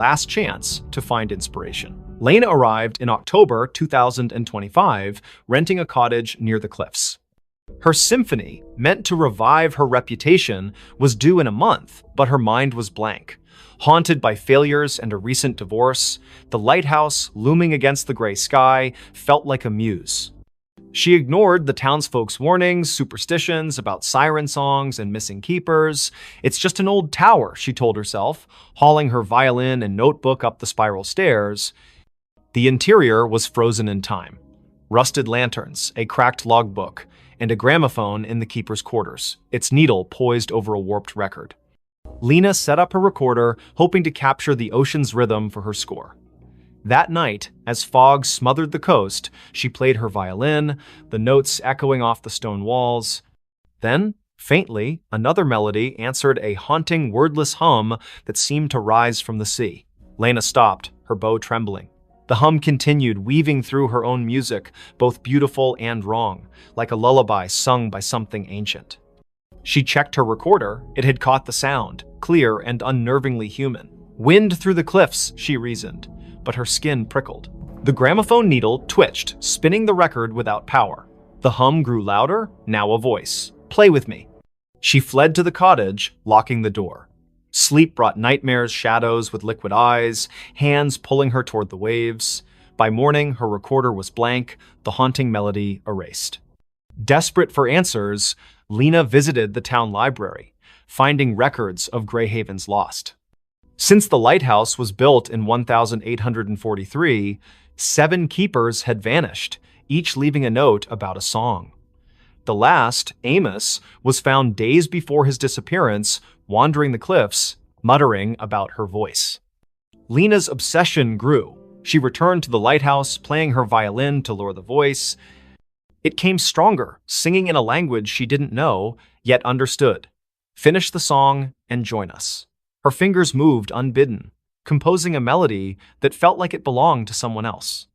last chance to find inspiration. Lena arrived in October 2025, renting a cottage near the cliffs. Her symphony, meant to revive her reputation, was due in a month, but her mind was blank. Haunted by failures and a recent divorce, the lighthouse, looming against the gray sky, felt like a muse. She ignored the townsfolk's warnings, superstitions about siren songs and missing keepers. It's just an old tower, she told herself, hauling her violin and notebook up the spiral stairs. The interior was frozen in time. Rusted lanterns, a cracked logbook, and a gramophone in the keeper's quarters, its needle poised over a warped record. Lena set up her recorder, hoping to capture the ocean's rhythm for her score. That night, as fog smothered the coast, she played her violin, the notes echoing off the stone walls. Then, faintly, another melody answered a haunting, wordless hum that seemed to rise from the sea. Lena stopped, her bow trembling. The hum continued, weaving through her own music, both beautiful and wrong, like a lullaby sung by something ancient. She checked her recorder. It had caught the sound, clear and unnervingly human. Wind through the cliffs, she reasoned, but her skin prickled. The gramophone needle twitched, spinning the record without power. The hum grew louder, now a voice. "Play with me." She fled to the cottage, locking the door. Sleep brought nightmares, shadows with liquid eyes, hands pulling her toward the waves. By morning, her recorder was blank, the haunting melody erased. Desperate for answers, Lena visited the town library, finding records of Greyhaven's lost. Since the lighthouse was built in 1843, 7 keepers had vanished, each leaving a note about a song. The last, Amos, was found days before his disappearance, wandering the cliffs, muttering about her voice. Lena's obsession grew. She returned to the lighthouse, playing her violin to lure the voice. It came stronger, singing in a language she didn't know, yet understood. "Finish the song and join us." Her fingers moved unbidden, composing a melody that felt like it belonged to someone else.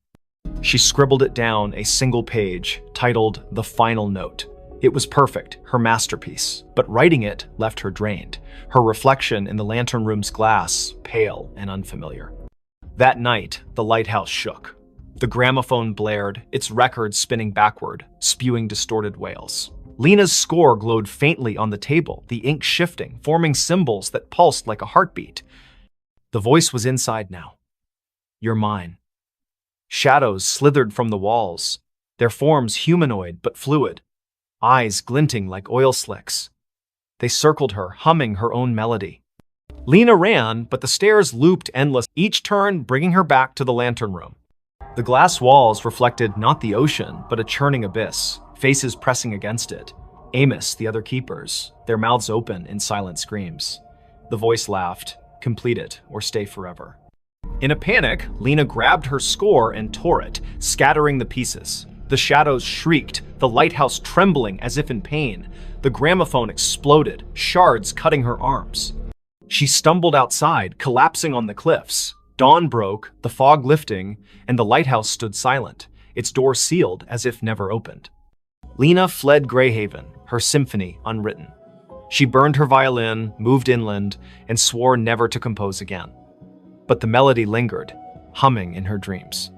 She scribbled it down, a single page, titled "The Final Note." It was perfect, her masterpiece, but writing it left her drained, her reflection in the lantern room's glass pale and unfamiliar. That night, the lighthouse shook. The gramophone blared, its record spinning backward, spewing distorted wails. Lena's score glowed faintly on the table, the ink shifting, forming symbols that pulsed like a heartbeat. The voice was inside now. "You're mine." Shadows slithered from the walls, their forms humanoid but fluid, eyes glinting like oil slicks. They circled her, humming her own melody. Lena ran, but the stairs looped endless, each turn bringing her back to the lantern room. The glass walls reflected not the ocean, but a churning abyss, faces pressing against it. Amos, the other keepers, their mouths open in silent screams. The voice laughed, "Complete it, or stay forever." In a panic, Lena grabbed her score and tore it, scattering the pieces. The shadows shrieked, the lighthouse trembling as if in pain. The gramophone exploded, shards cutting her arms. She stumbled outside, collapsing on the cliffs. Dawn broke, the fog lifting, and the lighthouse stood silent, its door sealed as if never opened. Lena fled Greyhaven, her symphony unwritten. She burned her violin, moved inland, and swore never to compose again. But the melody lingered, humming in her dreams.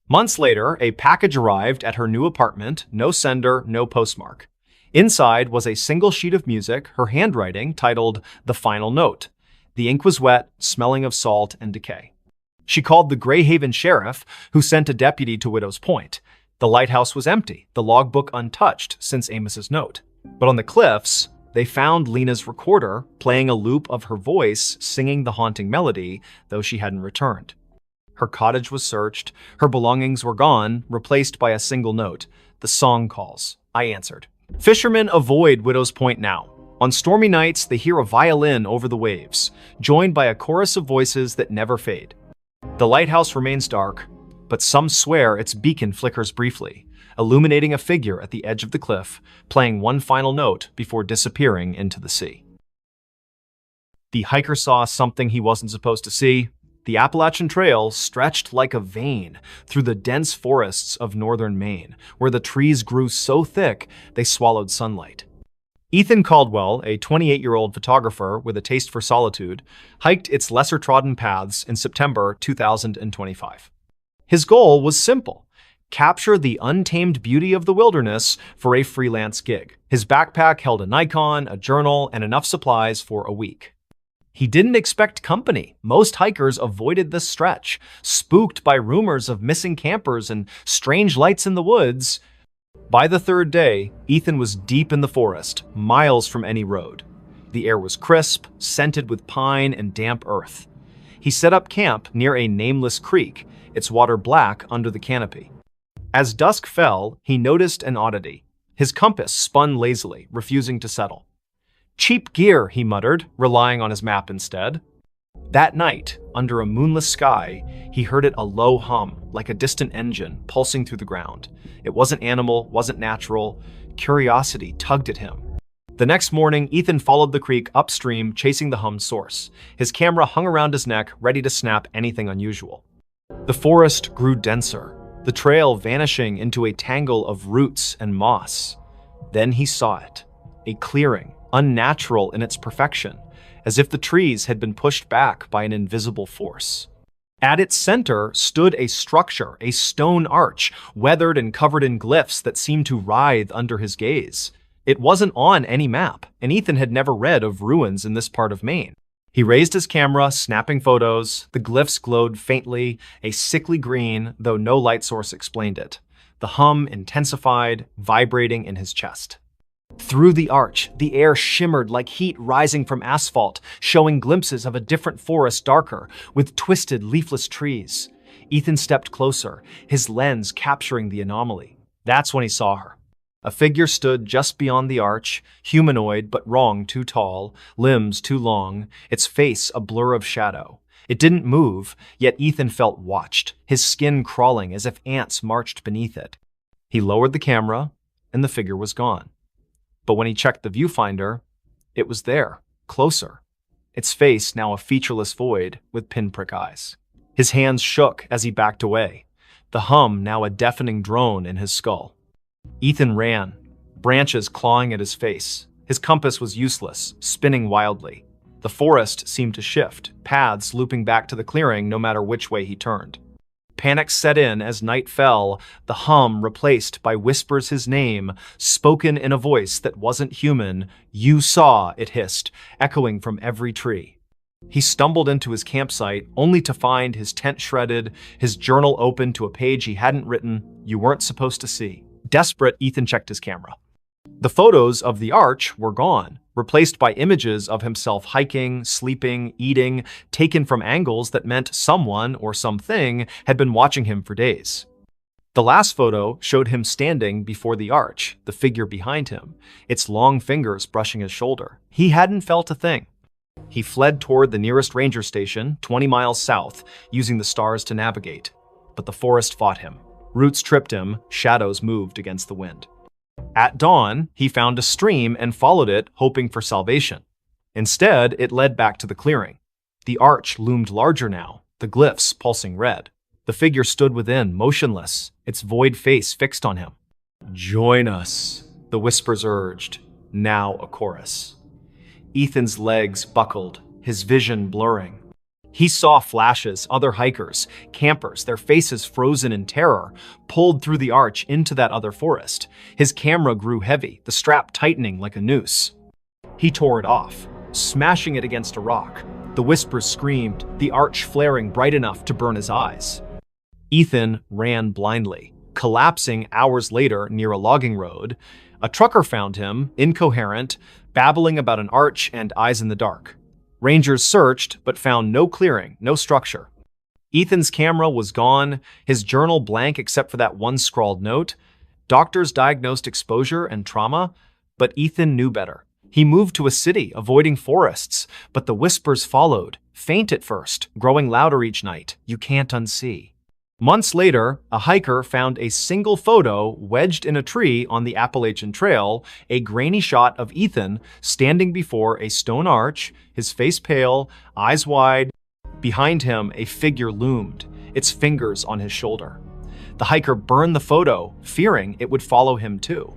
Months later, a package arrived at her new apartment, no sender, no postmark. Inside was a single sheet of music, her handwriting, titled "The Final Note." The ink was wet, smelling of salt and decay. She called the Greyhaven sheriff, who sent a deputy to Widow's Point. The lighthouse was empty, the logbook untouched since Amos's note. But on the cliffs, they found Lena's recorder, playing a loop of her voice singing the haunting melody, though she hadn't returned. Her cottage was searched, her belongings were gone, replaced by a single note. "The song calls," I answered. Fishermen avoid Widow's Point now. On stormy nights, they hear a violin over the waves, joined by a chorus of voices that never fade. The lighthouse remains dark, but some swear its beacon flickers briefly, illuminating a figure at the edge of the cliff, playing one final note before disappearing into the sea. The hiker saw something he wasn't supposed to see. The Appalachian Trail stretched like a vein through the dense forests of northern Maine, where the trees grew so thick they swallowed sunlight. Ethan Caldwell, a 28-year-old photographer with a taste for solitude, hiked its lesser-trodden paths in September 2025. His goal was simple: capture the untamed beauty of the wilderness for a freelance gig. His backpack held a Nikon, a journal, and enough supplies for a week. He didn't expect company. Most hikers avoided this stretch, spooked by rumors of missing campers and strange lights in the woods. By the third day, Ethan was deep in the forest, miles from any road. The air was crisp, scented with pine and damp earth. He set up camp near a nameless creek, its water black under the canopy. As dusk fell, he noticed an oddity. His compass spun lazily, refusing to settle. "Cheap gear," he muttered, relying on his map instead. That night, under a moonless sky, he heard a low hum, like a distant engine, pulsing through the ground. It wasn't animal, wasn't natural. Curiosity tugged at him. The next morning, Ethan followed the creek upstream, chasing the hum's source. His camera hung around his neck, ready to snap anything unusual. The forest grew denser, the trail vanishing into a tangle of roots and moss. Then he saw it, a clearing, unnatural in its perfection, as if the trees had been pushed back by an invisible force. At its center stood a structure, a stone arch, weathered and covered in glyphs that seemed to writhe under his gaze. It wasn't on any map, and Ethan had never read of ruins in this part of Maine. He raised his camera, snapping photos. The glyphs glowed faintly, a sickly green, though no light source explained it. The hum intensified, vibrating in his chest. Through the arch, the air shimmered like heat rising from asphalt, showing glimpses of a different forest, darker, with twisted, leafless trees. Ethan stepped closer, his lens capturing the anomaly. That's when he saw her. A figure stood just beyond the arch, humanoid but wrong, too tall, limbs too long, its face a blur of shadow. It didn't move, yet Ethan felt watched, his skin crawling as if ants marched beneath it. He lowered the camera, and the figure was gone. But when he checked the viewfinder, it was there, closer. Its face now a featureless void with pinprick eyes. His hands shook as he backed away, the hum now a deafening drone in his skull. Ethan ran, branches clawing at his face. His compass was useless, spinning wildly. The forest seemed to shift, paths looping back to the clearing no matter which way he turned. Panic set in as night fell, the hum replaced by whispers his name, spoken in a voice that wasn't human. "You saw," it hissed, echoing from every tree. He stumbled into his campsite, only to find his tent shredded, his journal open to a page he hadn't written, "You weren't supposed to see." Desperate, Ethan checked his camera. The photos of the arch were gone, replaced by images of himself hiking, sleeping, eating, taken from angles that meant someone or something had been watching him for days. The last photo showed him standing before the arch, the figure behind him, its long fingers brushing his shoulder. He hadn't felt a thing. He fled toward the nearest ranger station, 20 miles south, using the stars to navigate. But the forest fought him. Roots tripped him, shadows moved against the wind. At dawn, he found a stream and followed it, hoping for salvation. Instead, it led back to the clearing. The arch loomed larger now, the glyphs pulsing red. The figure stood within, motionless, its void face fixed on him. "Join us," the whispers urged, now a chorus. Ethan's legs buckled, his vision blurring. He saw flashes, other hikers, campers, their faces frozen in terror, pulled through the arch into that other forest. His camera grew heavy, the strap tightening like a noose. He tore it off, smashing it against a rock. The whispers screamed, the arch flaring bright enough to burn his eyes. Ethan ran blindly, collapsing hours later near a logging road. A trucker found him, incoherent, babbling about an arch and eyes in the dark. Rangers searched, but found no clearing, no structure. Ethan's camera was gone, his journal blank except for that one scrawled note. Doctors diagnosed exposure and trauma, but Ethan knew better. He moved to a city, avoiding forests, but the whispers followed, faint at first, growing louder each night. You can't unsee. Months later, a hiker found a single photo wedged in a tree on the Appalachian Trail, a grainy shot of Ethan standing before a stone arch, his face pale, eyes wide. Behind him, a figure loomed, its fingers on his shoulder. The hiker burned the photo, fearing it would follow him too.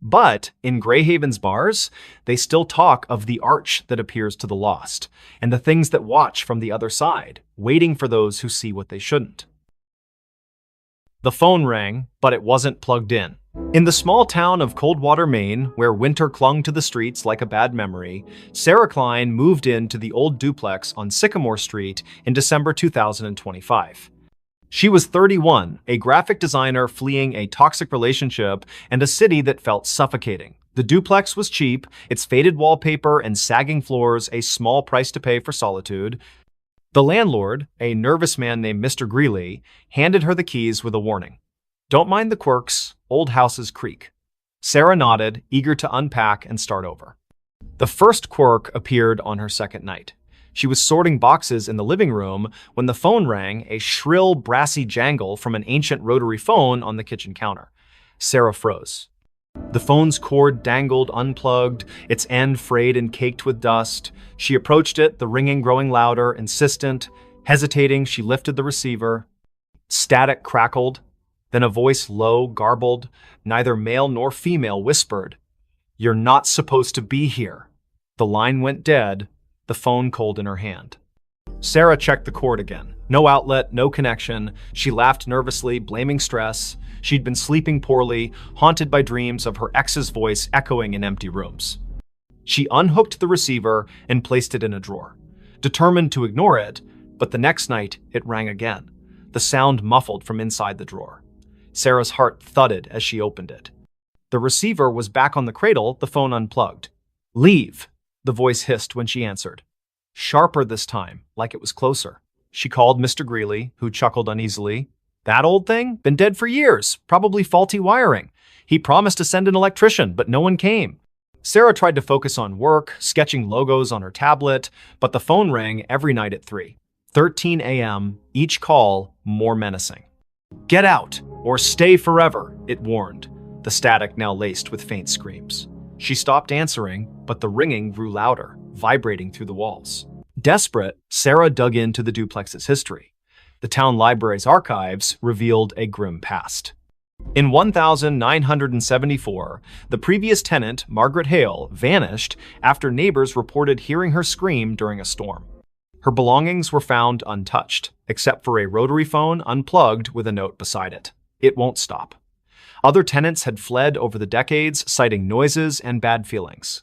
But in Greyhaven's bars, they still talk of the arch that appears to the lost, and the things that watch from the other side, waiting for those who see what they shouldn't. The phone rang, but it wasn't plugged in. In the small town of Coldwater, Maine, where winter clung to the streets like a bad memory, Sarah Klein moved into the old duplex on Sycamore Street in December 2025. She was 31, a graphic designer fleeing a toxic relationship and a city that felt suffocating. The duplex was cheap, its faded wallpaper and sagging floors a small price to pay for solitude. The landlord, a nervous man named Mr. Greeley, handed her the keys with a warning. "Don't mind the quirks, old houses creak." Sarah nodded, eager to unpack and start over. The first quirk appeared on her second night. She was sorting boxes in the living room when the phone rang, a shrill, brassy jangle from an ancient rotary phone on the kitchen counter. Sarah froze. The phone's cord dangled unplugged, its end frayed and caked with dust. She approached it, the ringing growing louder, insistent. Hesitating, she lifted the receiver. Static crackled. Then a voice, low, garbled, neither male nor female, whispered, "You're not supposed to be here." The line went dead, the phone cold in her hand. Sarah checked the cord again. No outlet, no connection. She laughed nervously, blaming stress. She'd been sleeping poorly, haunted by dreams of her ex's voice echoing in empty rooms. She unhooked the receiver and placed it in a drawer, determined to ignore it, but the next night it rang again, the sound muffled from inside the drawer. Sarah's heart thudded as she opened it. The receiver was back on the cradle, the phone unplugged. "Leave," the voice hissed when she answered. Sharper this time, like it was closer. She called Mr. Greeley, who chuckled uneasily. "That old thing? Been dead for years. Probably faulty wiring. He promised to send an electrician, but no one came." Sarah tried to focus on work, sketching logos on her tablet, but the phone rang every night at 3:13 a.m., each call more menacing. "Get out, or stay forever," it warned, the static now laced with faint screams. She stopped answering, but the ringing grew louder, vibrating through the walls. Desperate, Sarah dug into the duplex's history. The town library's archives revealed a grim past. In 1974, the previous tenant, Margaret Hale, vanished after neighbors reported hearing her scream during a storm. Her belongings were found untouched, except for a rotary phone unplugged with a note beside it. "It won't stop." Other tenants had fled over the decades, citing noises and bad feelings.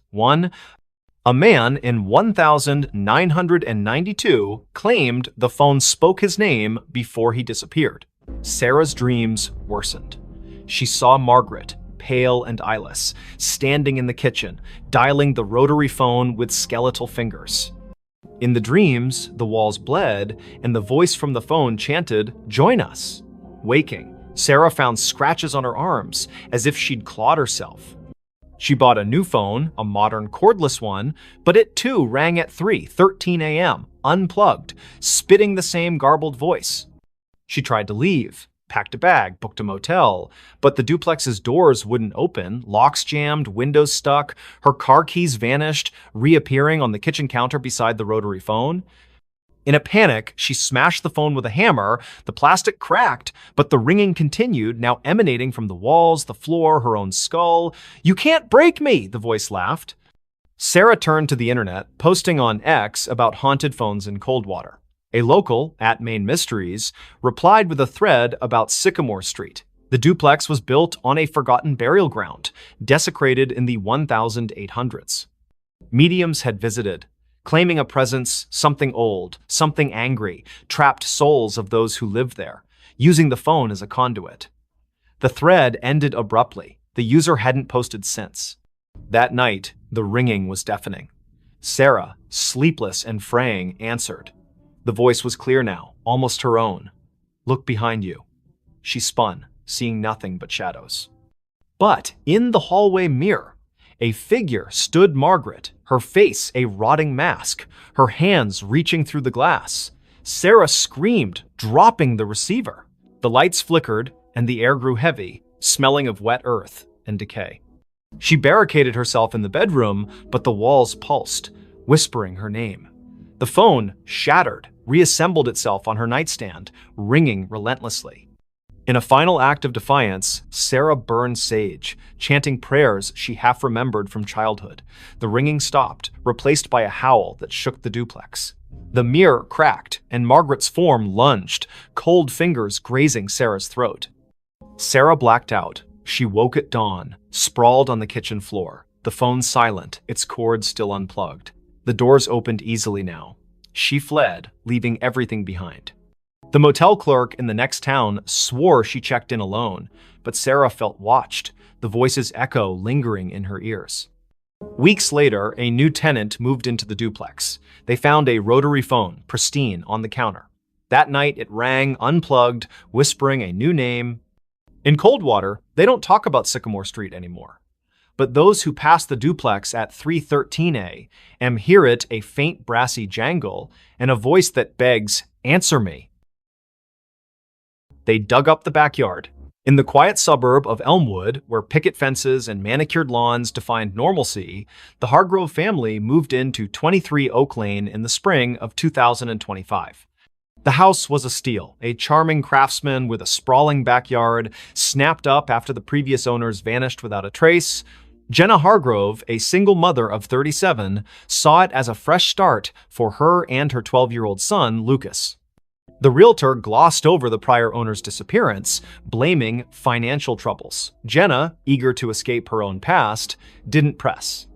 A man in 1992 claimed the phone spoke his name before he disappeared. Sarah's dreams worsened. She saw Margaret, pale and eyeless, standing in the kitchen, dialing the rotary phone with skeletal fingers. In the dreams, the walls bled, and the voice from the phone chanted, "Join us." Waking, Sarah found scratches on her arms, as if she'd clawed herself. She bought a new phone, a modern cordless one, but it too rang at 3:13 a.m., unplugged, spitting the same garbled voice. She tried to leave, packed a bag, booked a motel, but the duplex's doors wouldn't open, locks jammed, windows stuck, her car keys vanished, reappearing on the kitchen counter beside the rotary phone. In a panic, she smashed the phone with a hammer. The plastic cracked, but the ringing continued, now emanating from the walls, the floor, her own skull. "You can't break me," the voice laughed. Sarah turned to the internet, posting on X about haunted phones in Coldwater. A local, @MainMysteries, replied with a thread about Sycamore Street. The duplex was built on a forgotten burial ground, desecrated in the 1800s. Mediums had visited, claiming a presence, something old, something angry, trapped souls of those who lived there, using the phone as a conduit. The thread ended abruptly. The user hadn't posted since. That night, the ringing was deafening. Sarah, sleepless and fraying, answered. The voice was clear now, almost her own. "Look behind you." She spun, seeing nothing but shadows. But in the hallway mirror, a figure stood Margaret, her face a rotting mask, her hands reaching through the glass. Sarah screamed, dropping the receiver. The lights flickered, and the air grew heavy, smelling of wet earth and decay. She barricaded herself in the bedroom, but the walls pulsed, whispering her name. The phone, shattered, reassembled itself on her nightstand, ringing relentlessly. In a final act of defiance, Sarah burned sage, chanting prayers she half remembered from childhood. The ringing stopped, replaced by a howl that shook the duplex. The mirror cracked, and Margaret's form lunged, cold fingers grazing Sarah's throat. Sarah blacked out. She woke at dawn, sprawled on the kitchen floor, the phone silent, its cord still unplugged. The doors opened easily now. She fled, leaving everything behind. The motel clerk in the next town swore she checked in alone, but Sarah felt watched, the voices echo lingering in her ears. Weeks later, a new tenant moved into the duplex. They found a rotary phone, pristine, on the counter. That night, it rang, unplugged, whispering a new name. In Coldwater, they don't talk about Sycamore Street anymore. But those who pass the duplex at 313 A.M. hear it, a faint brassy jangle, and a voice that begs, "Answer me." They dug up the backyard. In the quiet suburb of Elmwood, where picket fences and manicured lawns defined normalcy, the Hargrove family moved into 23 Oak Lane in the spring of 2025. The house was a steal, a charming craftsman with a sprawling backyard, snapped up after the previous owners vanished without a trace. Jenna Hargrove, a single mother of 37, saw it as a fresh start for her and her 12-year-old son, Lucas. The realtor glossed over the prior owner's disappearance, blaming financial troubles. Jenna, eager to escape her own past, didn't press.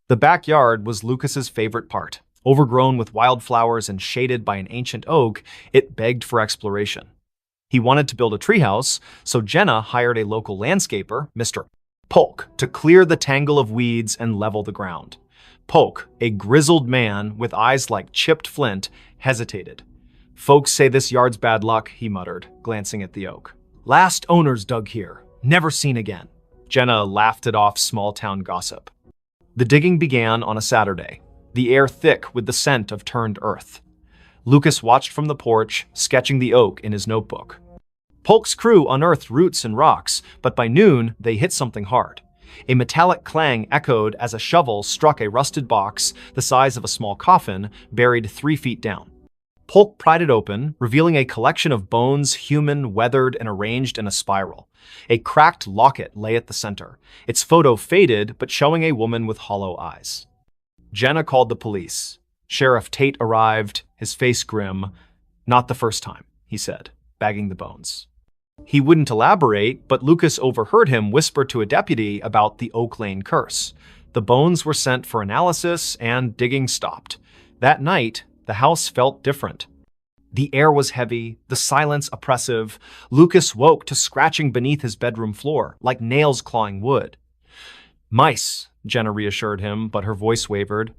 The backyard was Lucas's favorite part. Overgrown with wildflowers and shaded by an ancient oak, it begged for exploration. He wanted to build a treehouse, so Jenna hired a local landscaper, Mr. Polk, to clear the tangle of weeds and level the ground. Polk, a grizzled man with eyes like chipped flint, hesitated. "Folks say this yard's bad luck," he muttered, glancing at the oak. "Last owners dug here. Never seen again." Jenna laughed it off small-town gossip. The digging began on a Saturday, the air thick with the scent of turned earth. Lucas watched from the porch, sketching the oak in his notebook. Polk's crew unearthed roots and rocks, but by noon, they hit something hard. A metallic clang echoed as a shovel struck a rusted box the size of a small coffin, buried 3 feet down. Polk pried it open, revealing a collection of bones, human, weathered, and arranged in a spiral. A cracked locket lay at the center, its photo faded but showing a woman with hollow eyes. Jenna called the police. Sheriff Tate arrived, his face grim. "Not the first time," he said, bagging the bones. He wouldn't elaborate, but Lucas overheard him whisper to a deputy about the Oak Lane curse. The bones were sent for analysis, and digging stopped. That night, the house felt different. The air was heavy, the silence oppressive. Lucas woke to scratching beneath his bedroom floor, like nails clawing wood. "Mice," Jenna reassured him, but her voice wavered.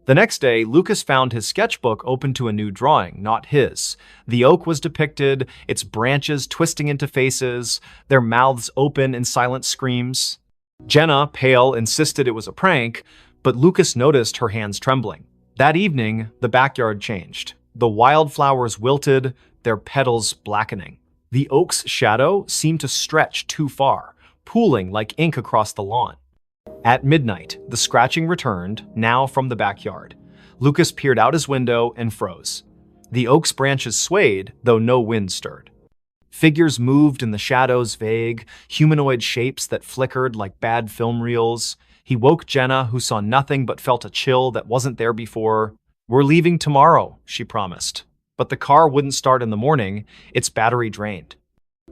The next day, Lucas found his sketchbook open to a new drawing, not his. The oak was depicted, its branches twisting into faces, their mouths open in silent screams. Jenna, pale, insisted it was a prank, but Lucas noticed her hands trembling. That evening, the backyard changed. The wildflowers wilted, their petals blackening. The oak's shadow seemed to stretch too far, pooling like ink across the lawn. At midnight, the scratching returned, now from the backyard. Lucas peered out his window and froze. The oak's branches swayed, though no wind stirred. Figures moved in the shadows, vague, humanoid shapes that flickered like bad film reels. He woke Jenna, who saw nothing but felt a chill that wasn't there before. "We're leaving tomorrow," she promised. But the car wouldn't start in the morning, its battery drained.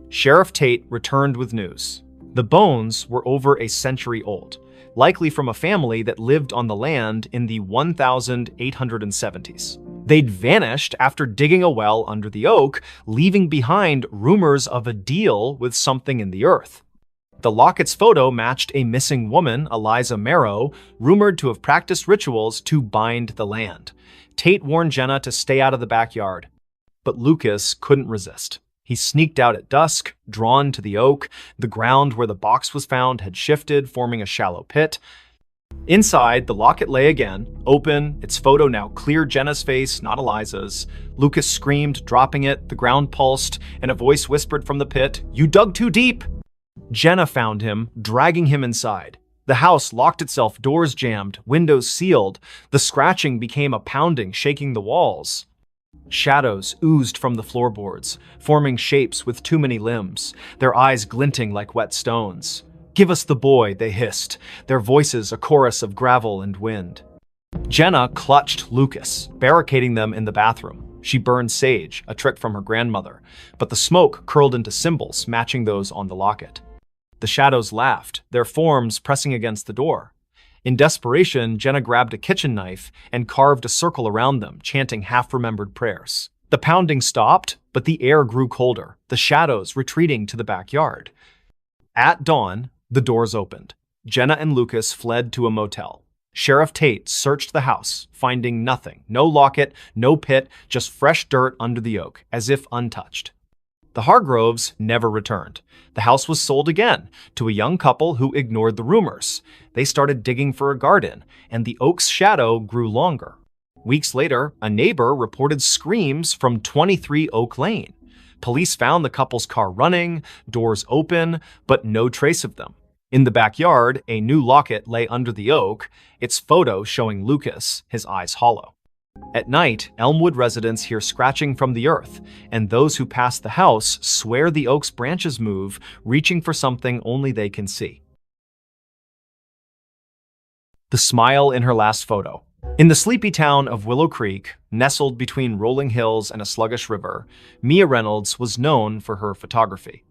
Sheriff Tate returned with news. The bones were over a century old, likely from a family that lived on the land in the 1870s. They'd vanished after digging a well under the oak, leaving behind rumors of a deal with something in the earth. The locket's photo matched a missing woman, Eliza Marrow, rumored to have practiced rituals to bind the land. Tate warned Jenna to stay out of the backyard, but Lucas couldn't resist. He sneaked out at dusk, drawn to the oak. The ground where the box was found had shifted, forming a shallow pit. Inside, the locket lay again, open, its photo now clear Jenna's face, not Eliza's. Lucas screamed, dropping it, the ground pulsed, and a voice whispered from the pit, "You dug too deep!" Jenna found him, dragging him inside. The house locked itself, doors jammed, windows sealed. The scratching became a pounding, shaking the walls. Shadows oozed from the floorboards, forming shapes with too many limbs, their eyes glinting like wet stones. "Give us the boy," they hissed, their voices a chorus of gravel and wind. Jenna clutched Lucas, barricading them in the bathroom. She burned sage, a trick from her grandmother, but the smoke curled into symbols matching those on the locket. The shadows laughed, their forms pressing against the door. In desperation, Jenna grabbed a kitchen knife and carved a circle around them, chanting half-remembered prayers. The pounding stopped, but the air grew colder, the shadows retreating to the backyard. At dawn, the doors opened. Jenna and Lucas fled to a motel. Sheriff Tate searched the house, finding nothing. No locket, no pit, just fresh dirt under the oak, as if untouched. The Hargroves never returned. The house was sold again to a young couple who ignored the rumors. They started digging for a garden, and the oak's shadow grew longer. Weeks later, a neighbor reported screams from 23 Oak Lane. Police found the couple's car running, doors open, but no trace of them. In the backyard, a new locket lay under the oak, its photo showing Lucas, his eyes hollow. At night, Elmwood residents hear scratching from the earth, and those who pass the house swear the oak's branches move, reaching for something only they can see. The smile in her last photo. In the sleepy town of Willow Creek, nestled between rolling hills and a sluggish river, Mia Reynolds was known for her photography.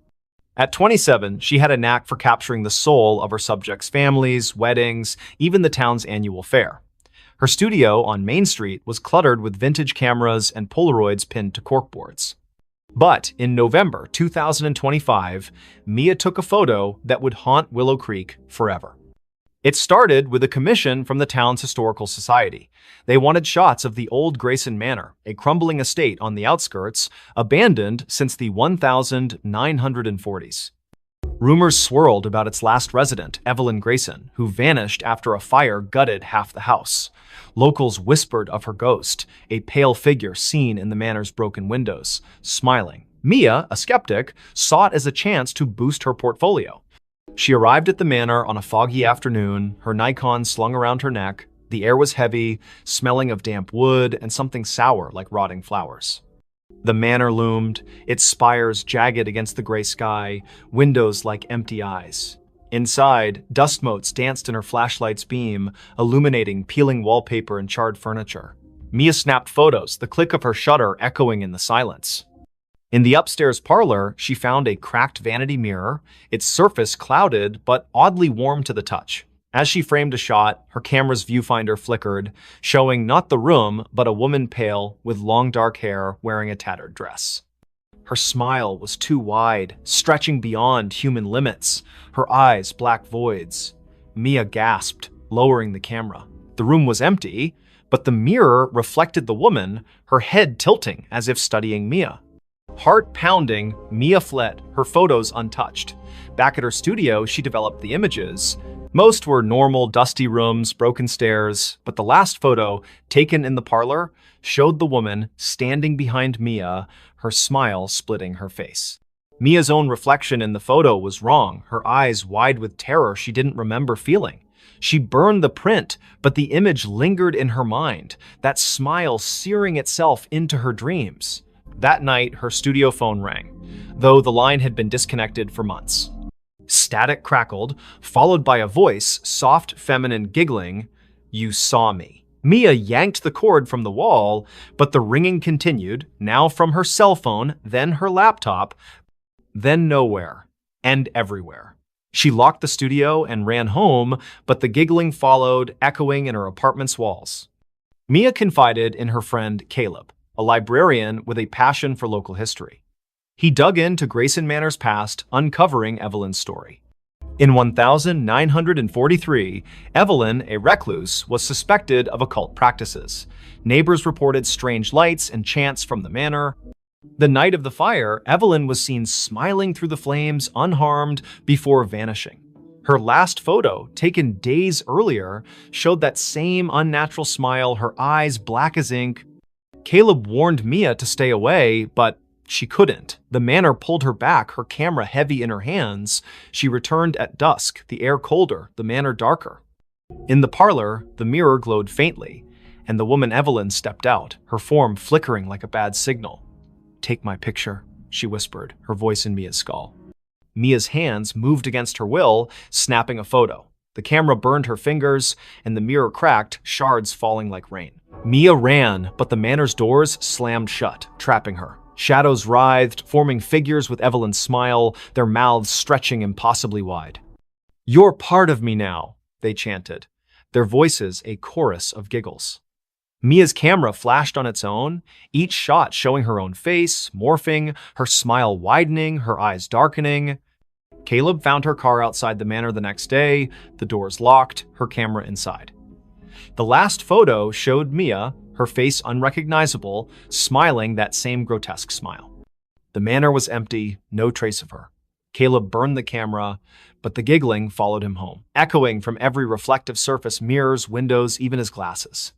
At 27, she had a knack for capturing the soul of her subjects' families, weddings, even the town's annual fair. Her studio on Main Street was cluttered with vintage cameras and Polaroids pinned to corkboards. But in November 2025, Mia took a photo that would haunt Willow Creek forever. It started with a commission from the town's historical society. They wanted shots of the old Grayson Manor, a crumbling estate on the outskirts, abandoned since the 1940s. Rumors swirled about its last resident, Evelyn Grayson, who vanished after a fire gutted half the house. Locals whispered of her ghost, a pale figure seen in the manor's broken windows, smiling. Mia, a skeptic, saw it as a chance to boost her portfolio. She arrived at the manor on a foggy afternoon, her Nikon slung around her neck. The air was heavy, smelling of damp wood and something sour like rotting flowers. The manor loomed, its spires jagged against the gray sky, windows like empty eyes. Inside, dust motes danced in her flashlight's beam, illuminating peeling wallpaper and charred furniture. Mia snapped photos, the click of her shutter echoing in the silence. In the upstairs parlor, she found a cracked vanity mirror, its surface clouded but oddly warm to the touch. As she framed a shot, her camera's viewfinder flickered, showing not the room, but a woman pale, with long dark hair, wearing a tattered dress. Her smile was too wide, stretching beyond human limits, her eyes black voids. Mia gasped, lowering the camera. The room was empty, but the mirror reflected the woman, her head tilting as if studying Mia. Heart pounding, Mia fled, her photos untouched. Back at her studio, she developed the images. Most were normal, dusty rooms, broken stairs, but the last photo, taken in the parlor, showed the woman standing behind Mia, her smile splitting her face. Mia's own reflection in the photo was wrong, her eyes wide with terror she didn't remember feeling. She burned the print, but the image lingered in her mind, that smile searing itself into her dreams. That night, her studio phone rang, though the line had been disconnected for months. Static crackled, followed by a voice, soft, feminine, giggling, "You saw me." Mia yanked the cord from the wall, but the ringing continued, now from her cell phone, then her laptop, then nowhere, and everywhere. She locked the studio and ran home, but the giggling followed, echoing in her apartment's walls. Mia confided in her friend Caleb, a librarian with a passion for local history. He dug into Grayson Manor's past, uncovering Evelyn's story. In 1943, Evelyn, a recluse, was suspected of occult practices. Neighbors reported strange lights and chants from the manor. The night of the fire, Evelyn was seen smiling through the flames, unharmed, before vanishing. Her last photo, taken days earlier, showed that same unnatural smile, her eyes black as ink. Caleb warned Mia to stay away, but she couldn't. The manor pulled her back, her camera heavy in her hands. She returned at dusk, the air colder, the manor darker. In the parlor, the mirror glowed faintly. and the woman Evelyn stepped out, her form flickering like a bad signal. "Take my picture," she whispered, her voice in Mia's skull. Mia's hands moved against her will, snapping a photo. The camera burned her fingers, and the mirror cracked, shards falling like rain. Mia ran, but the manor's doors slammed shut, trapping her. Shadows writhed, forming figures with Evelyn's smile, their mouths stretching impossibly wide. "You're part of me now," they chanted, their voices a chorus of giggles. Mia's camera flashed on its own, each shot showing her own face, morphing, her smile widening, her eyes darkening. Caleb found her car outside the manor the next day, the doors locked, her camera inside. The last photo showed Mia, her face unrecognizable, smiling that same grotesque smile. The manor was empty, no trace of her. Caleb burned the camera, but the giggling followed him home, echoing from every reflective surface, mirrors, windows, even his glasses.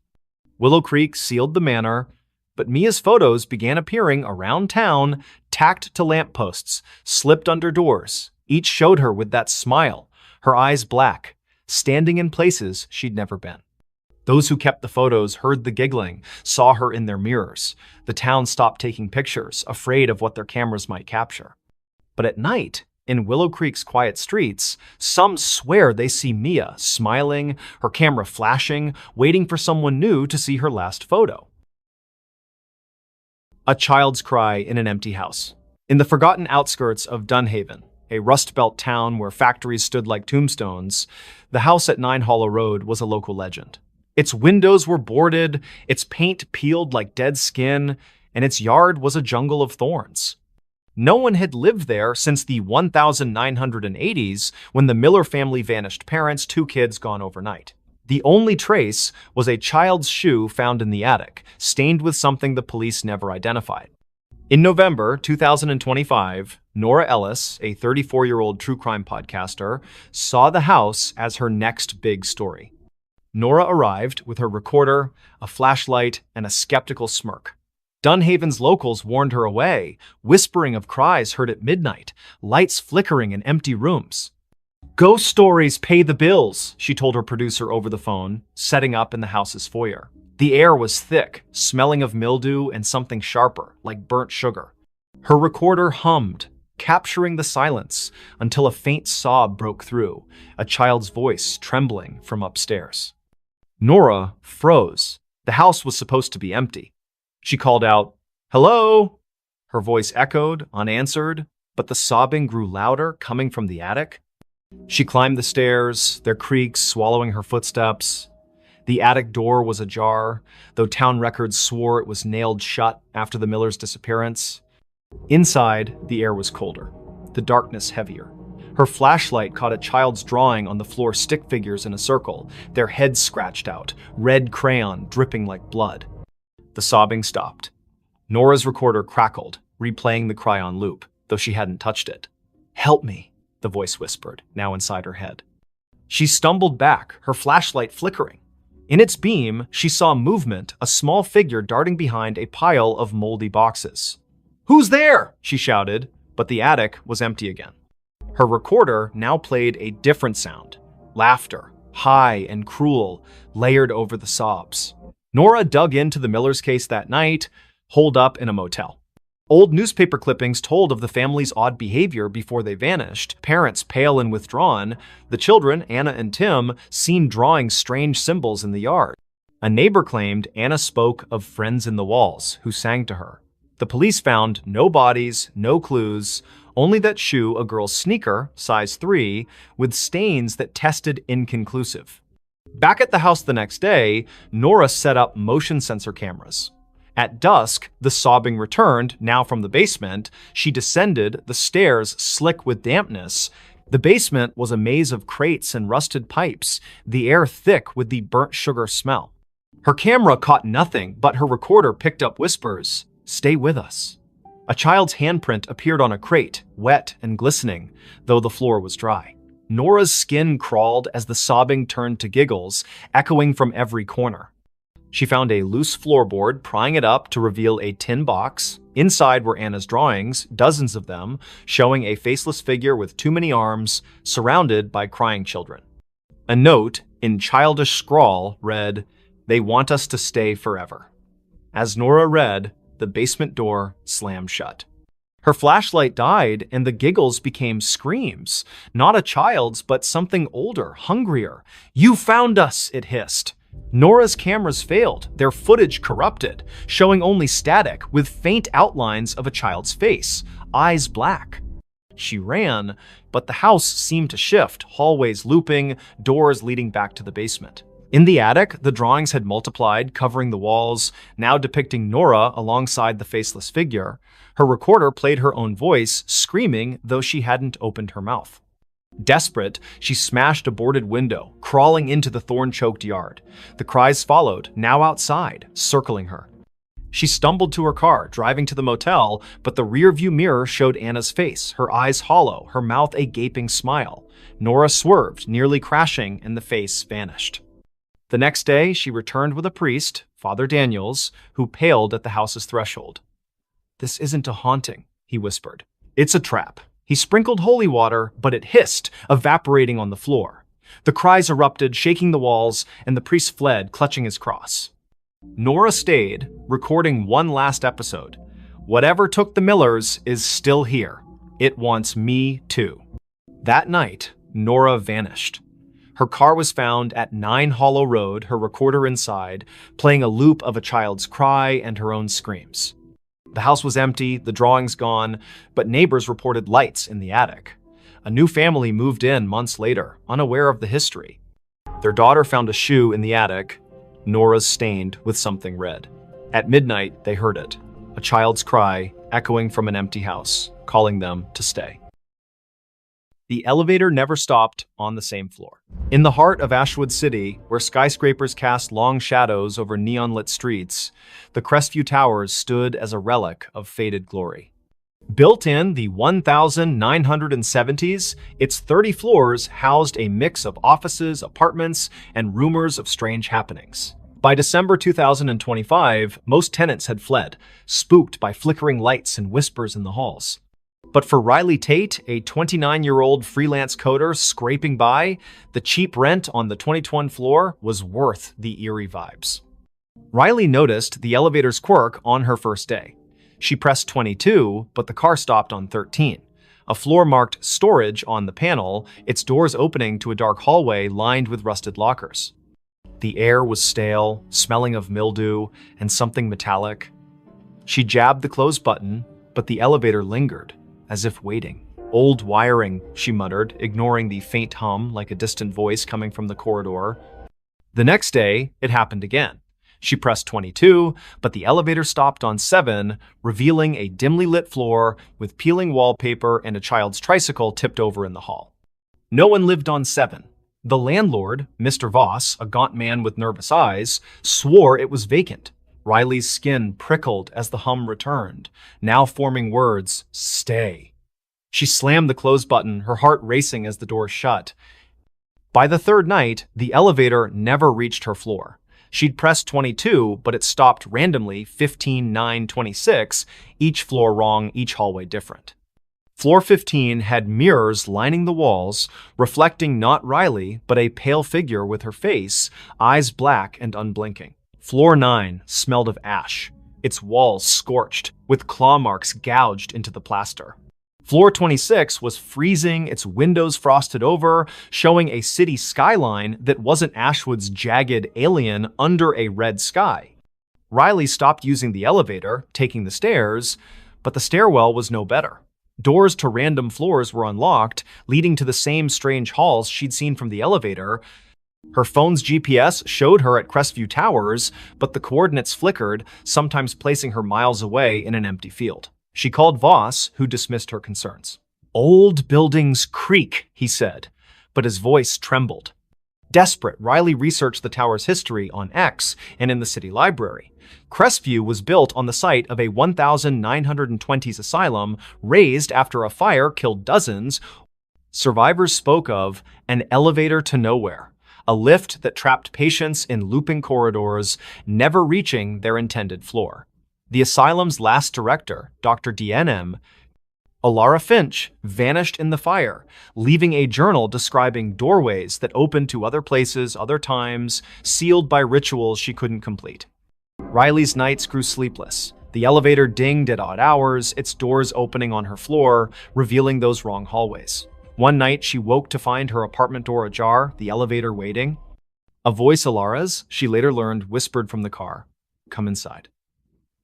Willow Creek sealed the manor, but Mia's photos began appearing around town, tacked to lampposts, slipped under doors. Each showed her with that smile, her eyes black, standing in places she'd never been. Those who kept the photos heard the giggling, saw her in their mirrors. The town stopped taking pictures, afraid of what their cameras might capture. But at night, in Willow Creek's quiet streets, some swear they see Mia smiling, her camera flashing, waiting for someone new to see her last photo. A child's cry in an empty house. In the forgotten outskirts of Dunhaven, a Rust Belt town where factories stood like tombstones, the house at 9 Hollow Road was a local legend. Its windows were boarded, its paint peeled like dead skin, and its yard was a jungle of thorns. No one had lived there since the 1980s, when the Miller family vanished, parents, 2 kids gone overnight. The only trace was a child's shoe found in the attic, stained with something the police never identified. In November 2025, Nora Ellis, a 34-year-old true crime podcaster, saw the house as her next big story. Nora arrived with her recorder, a flashlight, and a skeptical smirk. Dunhaven's locals warned her away, whispering of cries heard at midnight, lights flickering in empty rooms. "Ghost stories pay the bills," she told her producer over the phone, setting up in the house's foyer. The air was thick, smelling of mildew and something sharper, like burnt sugar. Her recorder hummed, capturing the silence until a faint sob broke through, a child's voice trembling from upstairs. Nora froze. The house was supposed to be empty. She called out, "Hello?" Her voice echoed, unanswered, but the sobbing grew louder, coming from the attic. She climbed the stairs, their creaks swallowing her footsteps. The attic door was ajar, though town records swore it was nailed shut after the Millers' disappearance. Inside, the air was colder, the darkness heavier. Her flashlight caught a child's drawing on the floor, stick figures in a circle, their heads scratched out, red crayon dripping like blood. The sobbing stopped. Nora's recorder crackled, replaying the cry on loop, though she hadn't touched it. "Help me," the voice whispered, now inside her head. She stumbled back, her flashlight flickering. In its beam, she saw movement, a small figure darting behind a pile of moldy boxes. "Who's there?" she shouted, but the attic was empty again. Her recorder now played a different sound, laughter, high and cruel, layered over the sobs. Nora dug into the Millers' case that night, holed up in a motel. Old newspaper clippings told of the family's odd behavior before they vanished, parents pale and withdrawn, the children, Anna and Tim, seen drawing strange symbols in the yard. A neighbor claimed Anna spoke of friends in the walls who sang to her. The police found no bodies, no clues, only that shoe, a girl's sneaker, size 3, with stains that tested inconclusive. Back at the house the next day, Nora set up motion sensor cameras. At dusk, the sobbing returned, now from the basement. She descended, the stairs slick with dampness. The basement was a maze of crates and rusted pipes, the air thick with the burnt sugar smell. Her camera caught nothing, but her recorder picked up whispers. "Stay with us." A child's handprint appeared on a crate, wet and glistening, though the floor was dry. Nora's skin crawled as the sobbing turned to giggles, echoing from every corner. She found a loose floorboard, prying it up to reveal a tin box. Inside were Anna's drawings, dozens of them, showing a faceless figure with too many arms, surrounded by crying children. A note, in childish scrawl, read, They want us to stay forever." As Nora read, the basement door slammed shut. Her flashlight died, and the giggles became screams. Not a child's, but something older, hungrier. "You found us," it hissed. Nora's cameras failed, their footage corrupted, showing only static with faint outlines of a child's face, eyes black. She ran, but the house seemed to shift, hallways looping, doors leading back to the basement. In the attic, the drawings had multiplied, covering the walls, now depicting Nora alongside the faceless figure. Her recorder played her own voice, screaming, though she hadn't opened her mouth. Desperate, she smashed a boarded window, crawling into the thorn-choked yard. The cries followed, now outside, circling her. She stumbled to her car, driving to the motel, but the rearview mirror showed Anna's face, her eyes hollow, her mouth a gaping smile. Nora swerved, nearly crashing, and the face vanished. The next day, she returned with a priest, Father Daniels, who paled at the house's threshold. "This isn't a haunting," he whispered. "It's a trap." He sprinkled holy water, but it hissed, evaporating on the floor. The cries erupted, shaking the walls, and the priest fled, clutching his cross. Nora stayed, recording one last episode. "Whatever took the Millers is still here. It wants me too." That night, Nora vanished. Her car was found at 9 Hollow Road, her recorder inside, playing a loop of a child's cry and her own screams. The house was empty, the drawings gone, but neighbors reported lights in the attic. A new family moved in months later, unaware of the history. Their daughter found a shoe in the attic, Nora's stained with something red. At midnight, they heard it, a child's cry echoing from an empty house, calling them to stay. The elevator never stopped on the same floor. In the heart of Ashwood City, where skyscrapers cast long shadows over neon-lit streets, the Crestview Towers stood as a relic of faded glory. Built in the 1970s, its 30 floors housed a mix of offices, apartments, and rumors of strange happenings. By December 2025, most tenants had fled, spooked by flickering lights and whispers in the halls. But for Riley Tate, a 29-year-old freelance coder scraping by, the cheap rent on the 2021 floor was worth the eerie vibes. Riley noticed the elevator's quirk on her first day. She pressed 22, but the car stopped on 13. A floor marked storage on the panel, its doors opening to a dark hallway lined with rusted lockers. The air was stale, smelling of mildew and something metallic. She jabbed the close button, but the elevator lingered, as if waiting. "Old wiring," she muttered, ignoring the faint hum like a distant voice coming from the corridor. The next day, it happened again. She pressed 22, but the elevator stopped on 7, revealing a dimly lit floor with peeling wallpaper and a child's tricycle tipped over in the hall. No one lived on 7. The landlord, Mr. Voss, a gaunt man with nervous eyes, swore it was vacant. Riley's skin prickled as the hum returned, now forming words, "Stay." She slammed the close button, her heart racing as the door shut. By the third night, the elevator never reached her floor. She'd pressed 22, but it stopped randomly 15, 9, 26, each floor wrong, each hallway different. Floor 15 had mirrors lining the walls, reflecting not Riley, but a pale figure with her face, eyes black and unblinking. Floor 9 smelled of ash, its walls scorched, with claw marks gouged into the plaster. Floor 26 was freezing, its windows frosted over, showing a city skyline that wasn't Ashwood's jagged alien under a red sky. Riley stopped using the elevator, taking the stairs, but the stairwell was no better. Doors to random floors were unlocked, leading to the same strange halls she'd seen from the elevator. Her phone's GPS showed her at Crestview Towers, but the coordinates flickered, sometimes placing her miles away in an empty field. She called Voss, who dismissed her concerns. "Old buildings creak," he said, but his voice trembled. Desperate, Riley researched the tower's history on X and in the city library. Crestview was built on the site of a 1920s asylum, razed after a fire killed dozens. Survivors spoke of an elevator to nowhere, a lift that trapped patients in looping corridors, never reaching their intended floor. The asylum's last director, Dr. DNM, Alara Finch vanished in the fire, leaving a journal describing doorways that opened to other places, other times, sealed by rituals she couldn't complete. Riley's nights grew sleepless. The elevator dinged at odd hours, its doors opening on her floor, revealing those wrong hallways. One night, she woke to find her apartment door ajar, the elevator waiting. A voice, Alara's, she later learned, whispered from the car, "Come inside."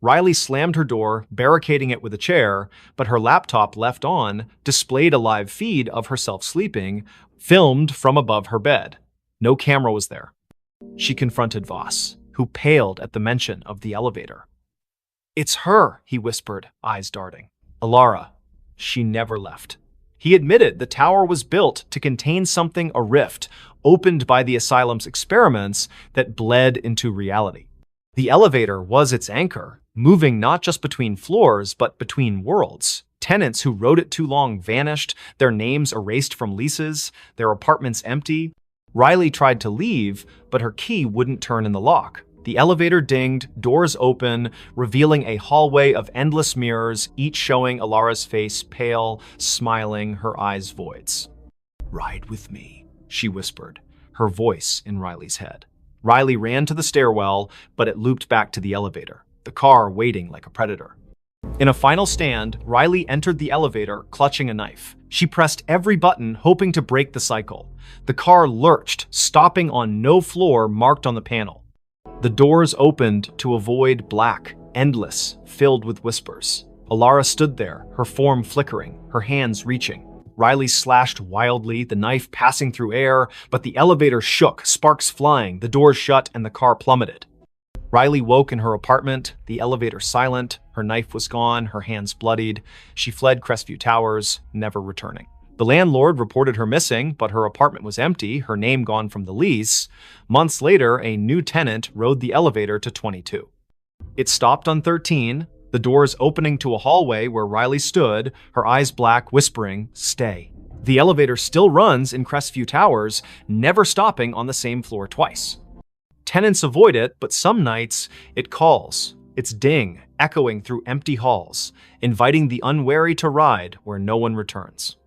Riley slammed her door, barricading it with a chair, but her laptop, left on, displayed a live feed of herself sleeping, filmed from above her bed. No camera was there. She confronted Voss, who paled at the mention of the elevator. "It's her," he whispered, eyes darting. "Alara, she never left." He admitted the tower was built to contain something, a rift, opened by the asylum's experiments that bled into reality. The elevator was its anchor, moving not just between floors, but between worlds. Tenants who rode it too long vanished, their names erased from leases, their apartments empty. Riley tried to leave, but her key wouldn't turn in the lock. The elevator dinged, doors open, revealing a hallway of endless mirrors, each showing Alara's face, pale, smiling, her eyes voids. "Ride with me," she whispered, her voice in Riley's head. Riley ran to the stairwell, but it looped back to the elevator, the car waiting like a predator. In a final stand, Riley entered the elevator, clutching a knife. She pressed every button, hoping to break the cycle. The car lurched, stopping on no floor marked on the panel. The doors opened to a void black, endless, filled with whispers. Alara stood there, her form flickering, her hands reaching. Riley slashed wildly, the knife passing through air, but the elevator shook, sparks flying, the doors shut, and the car plummeted. Riley woke in her apartment, the elevator silent, her knife was gone, her hands bloodied. She fled Crestview Towers, never returning. The landlord reported her missing, but her apartment was empty, her name gone from the lease. Months later, a new tenant rode the elevator to 22. It stopped on 13, the doors opening to a hallway where Riley stood, her eyes black, whispering, "Stay." The elevator still runs in Crestview Towers, never stopping on the same floor twice. Tenants avoid it, but some nights it calls, its ding echoing through empty halls, inviting the unwary to ride where no one returns.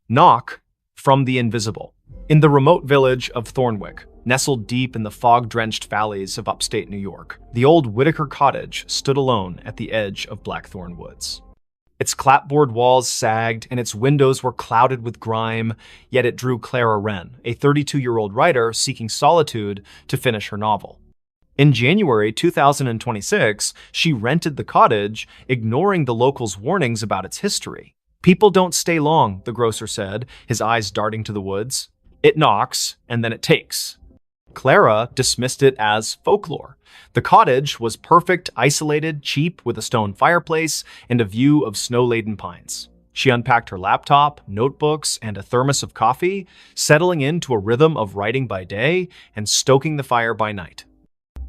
Knock from the invisible. In the remote village of Thornwick, nestled deep in the fog-drenched valleys of upstate New York, the old Whitaker cottage stood alone at the edge of Blackthorn Woods. Its clapboard walls sagged and its windows were clouded with grime, yet it drew Clara Wren, a 32-year-old writer seeking solitude to finish her novel. In January 2026, she rented the cottage, ignoring the locals' warnings about its history. "People don't stay long," the grocer said, his eyes darting to the woods. "It knocks, and then it takes." Clara dismissed it as folklore. The cottage was perfect, isolated, cheap, with a stone fireplace and a view of snow-laden pines. She unpacked her laptop, notebooks, and a thermos of coffee, settling into a rhythm of writing by day and stoking the fire by night.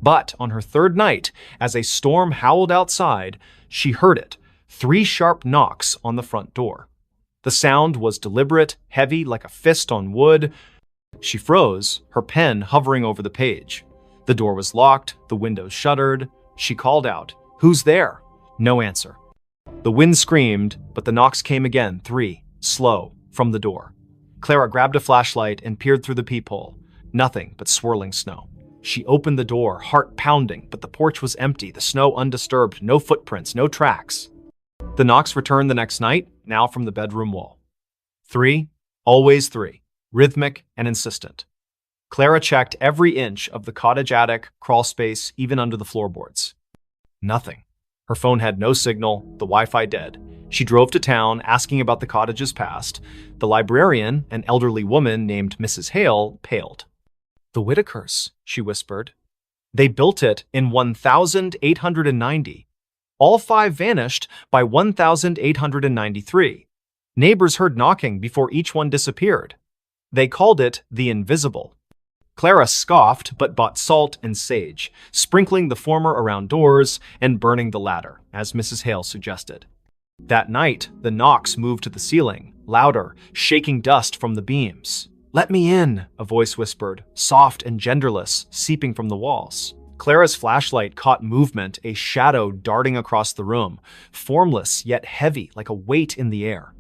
But on her third night, as a storm howled outside, she heard it, 3 sharp knocks on the front door. The sound was deliberate, heavy like a fist on wood. She froze, her pen hovering over the page. The door was locked, the windows shuttered. She called out, "Who's there?" No answer. The wind screamed, but the knocks came again, 3, slow, from the door. Clara grabbed a flashlight and peered through the peephole. Nothing but swirling snow. She opened the door, heart pounding, but the porch was empty, the snow undisturbed, no footprints, no tracks. The knocks returned the next night, now from the bedroom wall. 3, always 3, rhythmic and insistent. Clara checked every inch of the cottage attic, crawl space, even under the floorboards. Nothing. Her phone had no signal, the Wi-Fi dead. She drove to town, asking about the cottage's past. The librarian, an elderly woman named Mrs. Hale, paled. "The Whitakers," she whispered. "They built it in 1890. All 5 vanished by 1893. Neighbors heard knocking before each one disappeared. They called it the Invisible." Clara scoffed but bought salt and sage, sprinkling the former around doors and burning the latter, as Mrs. Hale suggested. That night, the knocks moved to the ceiling, louder, shaking dust from the beams. "Let me in," a voice whispered, soft and genderless, seeping from the walls. Clara's flashlight caught movement, a shadow darting across the room, formless yet heavy like a weight in the air.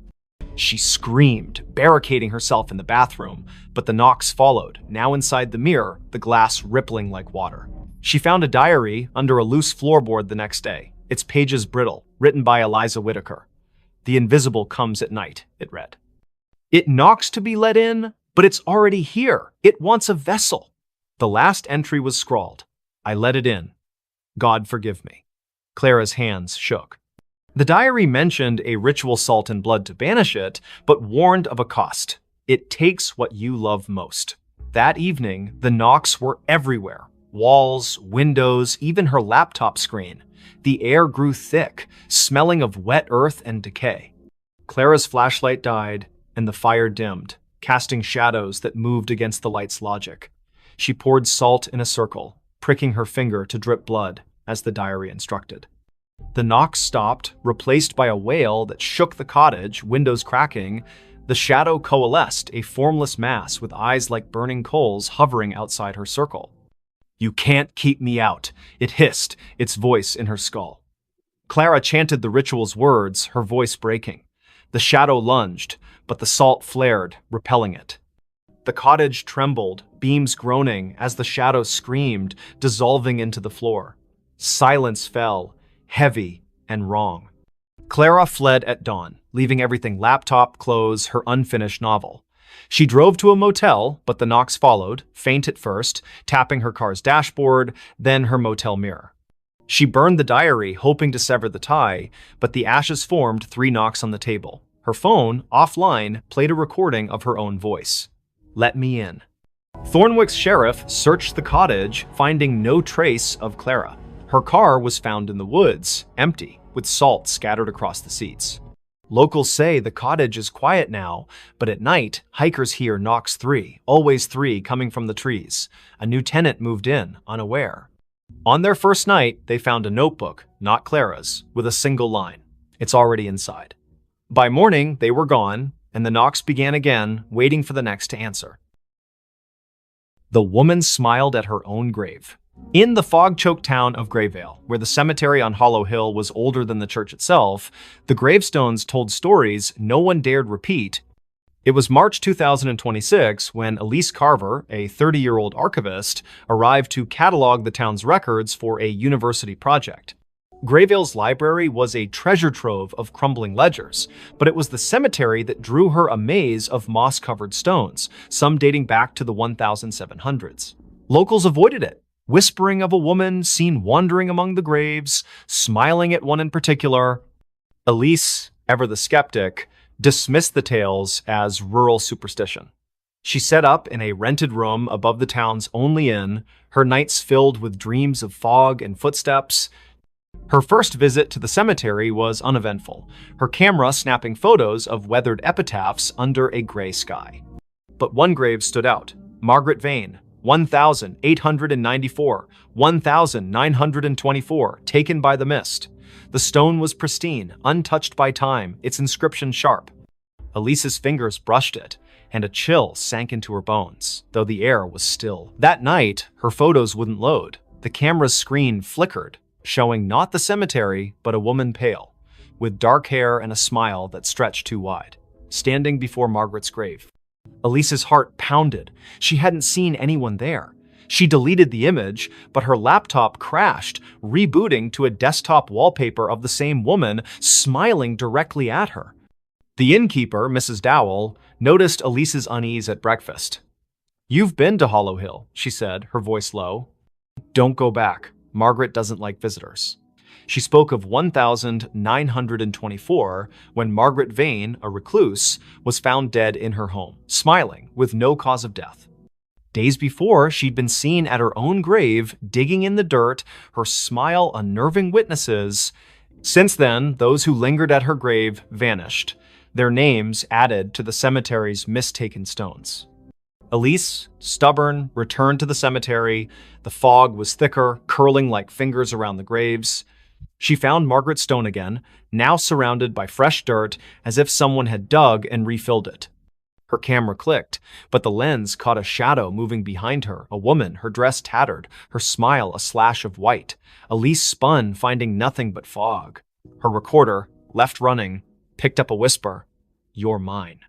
She screamed, barricading herself in the bathroom, but the knocks followed, now inside the mirror, the glass rippling like water. She found a diary under a loose floorboard the next day, its pages brittle, written by Eliza Whitaker. "The invisible comes at night," it read. "It knocks to be let in, but it's already here. It wants a vessel." The last entry was scrawled, "I let it in. God forgive me." Clara's hands shook. The diary mentioned a ritual salt and blood to banish it, but warned of a cost. It takes what you love most. That evening, the knocks were everywhere. Walls, windows, even her laptop screen. The air grew thick, smelling of wet earth and decay. Clara's flashlight died, and the fire dimmed, casting shadows that moved against the light's logic. She poured salt in a circle, pricking her finger to drip blood, as the diary instructed. The knocks stopped, replaced by a wail that shook the cottage, windows cracking. The shadow coalesced, a formless mass with eyes like burning coals hovering outside her circle. "You can't keep me out," it hissed, its voice in her skull. Clara chanted the ritual's words, her voice breaking. The shadow lunged, but the salt flared, repelling it. The cottage trembled, beams groaning as the shadow screamed, dissolving into the floor. Silence fell, heavy and wrong. Clara fled at dawn, leaving everything: laptop, clothes, her unfinished novel. She drove to a motel, but the knocks followed, faint at first, tapping her car's dashboard, then her motel mirror. She burned the diary, hoping to sever the tie, but the ashes formed 3 knocks on the table. Her phone, offline, played a recording of her own voice. "Let me in." Thornwick's sheriff searched the cottage, finding no trace of Clara. Her car was found in the woods, empty, with salt scattered across the seats. Locals say the cottage is quiet now, but at night, hikers hear knocks 3, always 3 coming from the trees. A new tenant moved in, unaware. On their first night, they found a notebook, not Clara's, with a single line. "It's already inside." By morning, they were gone, and the knocks began again, waiting for the next to answer. The woman smiled at her own grave. In the fog-choked town of Grayvale, where the cemetery on Hollow Hill was older than the church itself, the gravestones told stories no one dared repeat. It was March 2026 when Elise Carver, a 30-year-old archivist, arrived to catalog the town's records for a university project. Grayvale's library was a treasure trove of crumbling ledgers, but it was the cemetery that drew her a maze of moss-covered stones, some dating back to the 1700s. Locals avoided it, whispering of a woman seen wandering among the graves, smiling at one in particular. Elise, ever the skeptic, dismissed the tales as rural superstition. She set up in a rented room above the town's only inn, her nights filled with dreams of fog and footsteps. Her first visit to the cemetery was uneventful, her camera snapping photos of weathered epitaphs under a gray sky. But one grave stood out: Margaret Vane, 1,894, 1,924, taken by the mist. The stone was pristine, untouched by time, its inscription sharp. Elise's fingers brushed it, and a chill sank into her bones, though the air was still. That night, her photos wouldn't load. The camera's screen flickered, showing not the cemetery, but a woman pale, with dark hair and a smile that stretched too wide, standing before Margaret's grave. Elise's heart pounded. She hadn't seen anyone there. She deleted the image, but her laptop crashed, rebooting to a desktop wallpaper of the same woman smiling directly at her. The innkeeper, Mrs. Dowell, noticed Elise's unease at breakfast. "You've been to Hollow Hill," she said, her voice low. "Don't go back. Margaret doesn't like visitors." She spoke of 1,924 when Margaret Vane, a recluse, was found dead in her home, smiling, with no cause of death. Days before, she'd been seen at her own grave, digging in the dirt, her smile unnerving witnesses. Since then, those who lingered at her grave vanished, their names added to the cemetery's mistaken stones. Elise, stubborn, returned to the cemetery. The fog was thicker, curling like fingers around the graves. She found Margaret's stone again, now surrounded by fresh dirt, as if someone had dug and refilled it. Her camera clicked, but the lens caught a shadow moving behind her, a woman, her dress tattered, her smile a slash of white. Elise spun, finding nothing but fog. Her recorder, left running, picked up a whisper, "You're mine."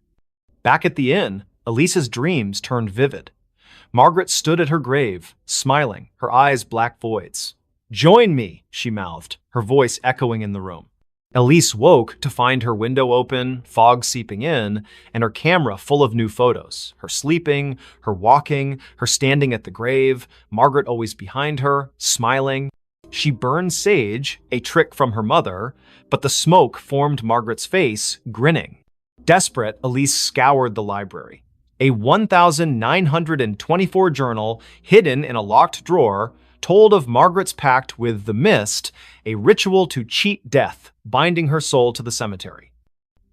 Back at the inn, Elise's dreams turned vivid. Margaret stood at her grave, smiling, her eyes black voids. "Join me," she mouthed, her voice echoing in the room. Elise woke to find her window open, fog seeping in, and her camera full of new photos. Her sleeping, her walking, her standing at the grave, Margaret always behind her, smiling. She burned sage, a trick from her mother, but the smoke formed Margaret's face, grinning. Desperate, Elise scoured the library. A 1,924 journal, hidden in a locked drawer, told of Margaret's pact with the mist, a ritual to cheat death, binding her soul to the cemetery.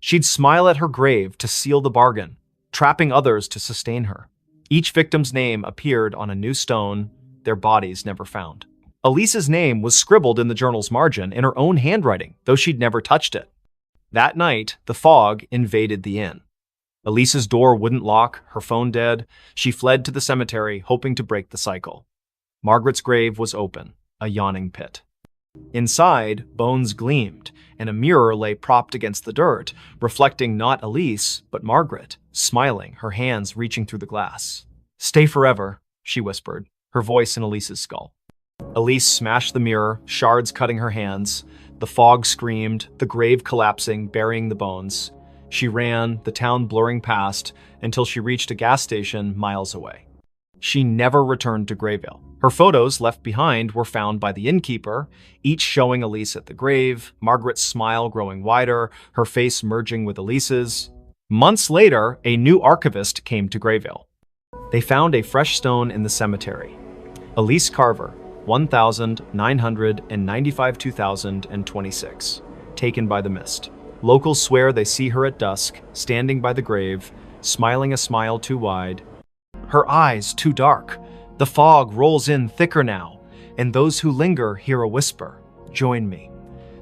She'd smile at her grave to seal the bargain, trapping others to sustain her. Each victim's name appeared on a new stone, their bodies never found. Elise's name was scribbled in the journal's margin in her own handwriting, though she'd never touched it. That night, the fog invaded the inn. Elise's door wouldn't lock, her phone dead. She fled to the cemetery, hoping to break the cycle. Margaret's grave was open, a yawning pit. Inside, bones gleamed, and a mirror lay propped against the dirt, reflecting not Elise, but Margaret, smiling, her hands reaching through the glass. "Stay forever," she whispered, her voice in Elise's skull. Elise smashed the mirror, shards cutting her hands. The fog screamed, the grave collapsing, burying the bones. She ran, the town blurring past, until she reached a gas station miles away. She never returned to Grayville. Her photos left behind were found by the innkeeper, each showing Elise at the grave, Margaret's smile growing wider, her face merging with Elise's. Months later, a new archivist came to Grayville. They found a fresh stone in the cemetery. Elise Carver, 1,995-2026, taken by the mist. Locals swear they see her at dusk, standing by the grave, smiling a smile too wide. Her eyes too dark. The fog rolls in thicker now, and those who linger hear a whisper, "Join me."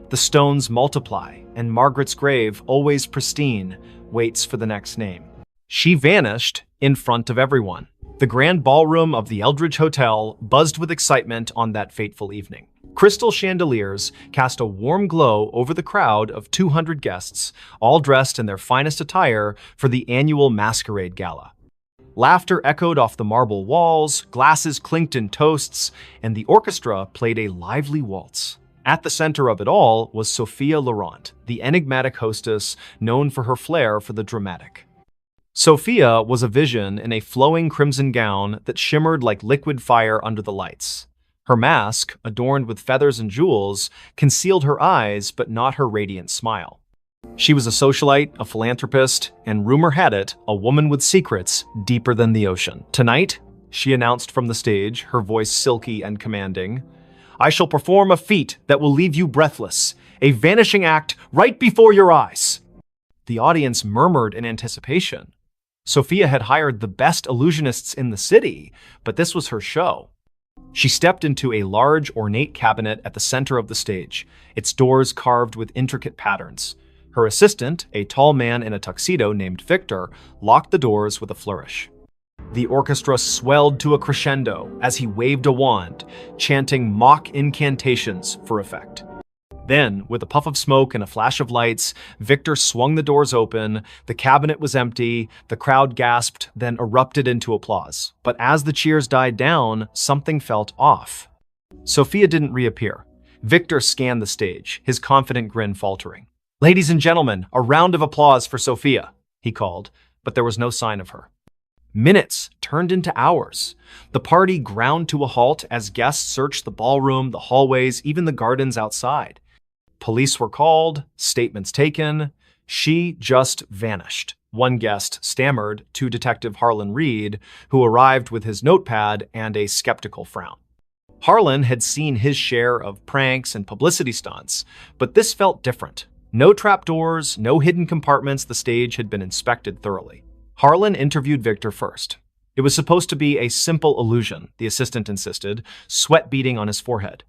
The stones multiply, and Margaret's grave, always pristine, waits for the next name. She vanished in front of everyone. The grand ballroom of the Eldridge Hotel buzzed with excitement on that fateful evening. Crystal chandeliers cast a warm glow over the crowd of 200 guests, all dressed in their finest attire for the annual masquerade gala. Laughter echoed off the marble walls, glasses clinked in toasts, and the orchestra played a lively waltz. At the center of it all was Sophia Laurent, the enigmatic hostess known for her flair for the dramatic. Sophia was a vision in a flowing crimson gown that shimmered like liquid fire under the lights. Her mask, adorned with feathers and jewels, concealed her eyes but not her radiant smile. She was a socialite, a philanthropist, and rumor had it, a woman with secrets deeper than the ocean. "Tonight," she announced from the stage, her voice silky and commanding, "I shall perform a feat that will leave you breathless, a vanishing act right before your eyes." The audience murmured in anticipation. Sophia had hired the best illusionists in the city, but this was her show. She stepped into a large, ornate cabinet at the center of the stage, its doors carved with intricate patterns. Her assistant, a tall man in a tuxedo named Victor, locked the doors with a flourish. The orchestra swelled to a crescendo as he waved a wand, chanting mock incantations for effect. Then, with a puff of smoke and a flash of lights, Victor swung the doors open. The cabinet was empty, the crowd gasped, then erupted into applause. But as the cheers died down, something felt off. Sophia didn't reappear. Victor scanned the stage, his confident grin faltering. "Ladies and gentlemen, a round of applause for Sophia," he called, but there was no sign of her. Minutes turned into hours. The party ground to a halt as guests searched the ballroom, the hallways, even the gardens outside. Police were called, statements taken. She just vanished. One guest stammered to Detective Harlan Reed, who arrived with his notepad and a skeptical frown. Harlan had seen his share of pranks and publicity stunts, but this felt different. No trapdoors, no hidden compartments. The stage had been inspected thoroughly. Harlan interviewed Victor first. It was supposed to be a simple illusion, the assistant insisted, sweat beading on his forehead.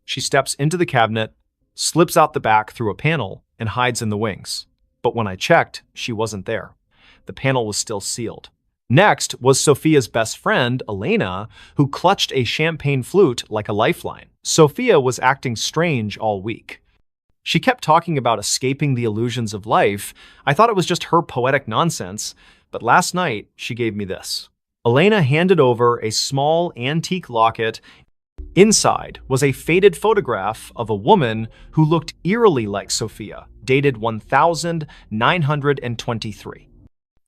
She steps into the cabinet, slips out the back through a panel, and hides in the wings. But when I checked, she wasn't there. The panel was still sealed. Next was Sophia's best friend, Elena, who clutched a champagne flute like a lifeline. Sophia was acting strange all week. She kept talking about escaping the illusions of life. I thought it was just her poetic nonsense, but last night she gave me this. Elena handed over a small antique locket. Inside was a faded photograph of a woman who looked eerily like Sophia, dated 1923.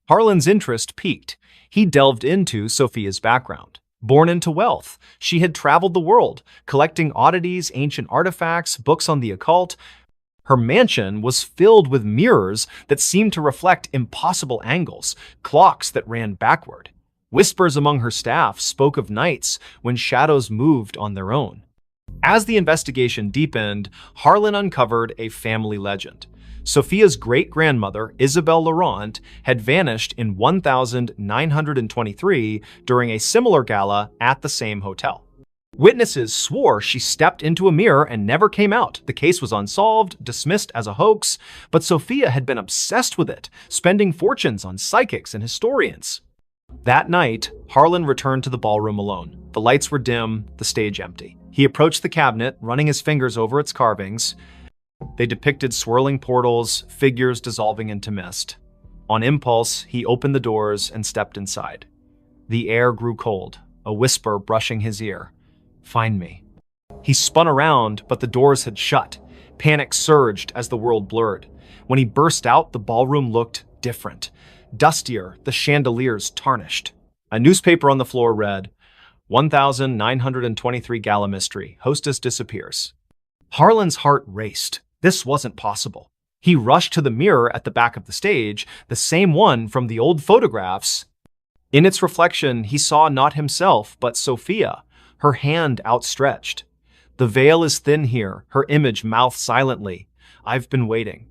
Harlan's interest piqued. He delved into Sophia's background. Born into wealth, she had traveled the world, collecting oddities, ancient artifacts, books on the occult. Her mansion was filled with mirrors that seemed to reflect impossible angles, clocks that ran backward. Whispers among her staff spoke of nights when shadows moved on their own. As the investigation deepened, Harlan uncovered a family legend. Sophia's great-grandmother, Isabel Laurent, had vanished in 1923 during a similar gala at the same hotel. Witnesses swore she stepped into a mirror and never came out. The case was unsolved, dismissed as a hoax, but Sophia had been obsessed with it, spending fortunes on psychics and historians. That night, Harlan returned to the ballroom alone. The lights were dim, the stage empty. He approached the cabinet, running his fingers over its carvings. They depicted swirling portals, figures dissolving into mist. On impulse, he opened the doors and stepped inside. The air grew cold, a whisper brushing his ear. "Find me." He spun around, but the doors had shut. Panic surged as the world blurred. When he burst out, the ballroom looked different. Dustier, the chandeliers tarnished. A newspaper on the floor read, 1923 Gala Mystery. Hostess disappears. Harlan's heart raced. This wasn't possible. He rushed to the mirror at the back of the stage, the same one from the old photographs. In its reflection, he saw not himself, but Sophia, her hand outstretched. "The veil is thin here," her image mouthed silently. "I've been waiting."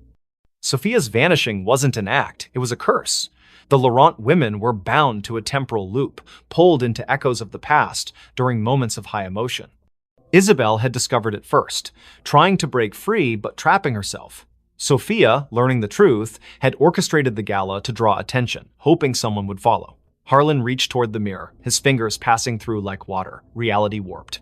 Sophia's vanishing wasn't an act, it was a curse. The Laurent women were bound to a temporal loop, pulled into echoes of the past during moments of high emotion. Isabel had discovered it first, trying to break free but trapping herself. Sophia, learning the truth, had orchestrated the gala to draw attention, hoping someone would follow. Harlan reached toward the mirror, his fingers passing through like water, reality warped.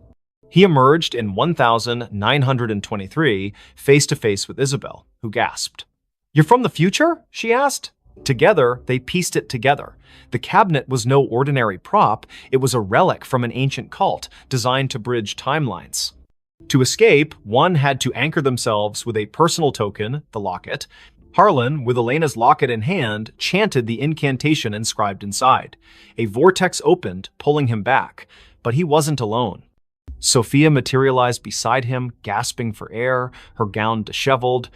He emerged in 1923, face to face with Isabel, who gasped. "You're from the future?" she asked. Together, they pieced it together. The cabinet was no ordinary prop, it was a relic from an ancient cult designed to bridge timelines. To escape, one had to anchor themselves with a personal token, the locket. Harlan, with Elena's locket in hand, chanted the incantation inscribed inside. A vortex opened, pulling him back, but he wasn't alone. Sophia materialized beside him, gasping for air, her gown disheveled.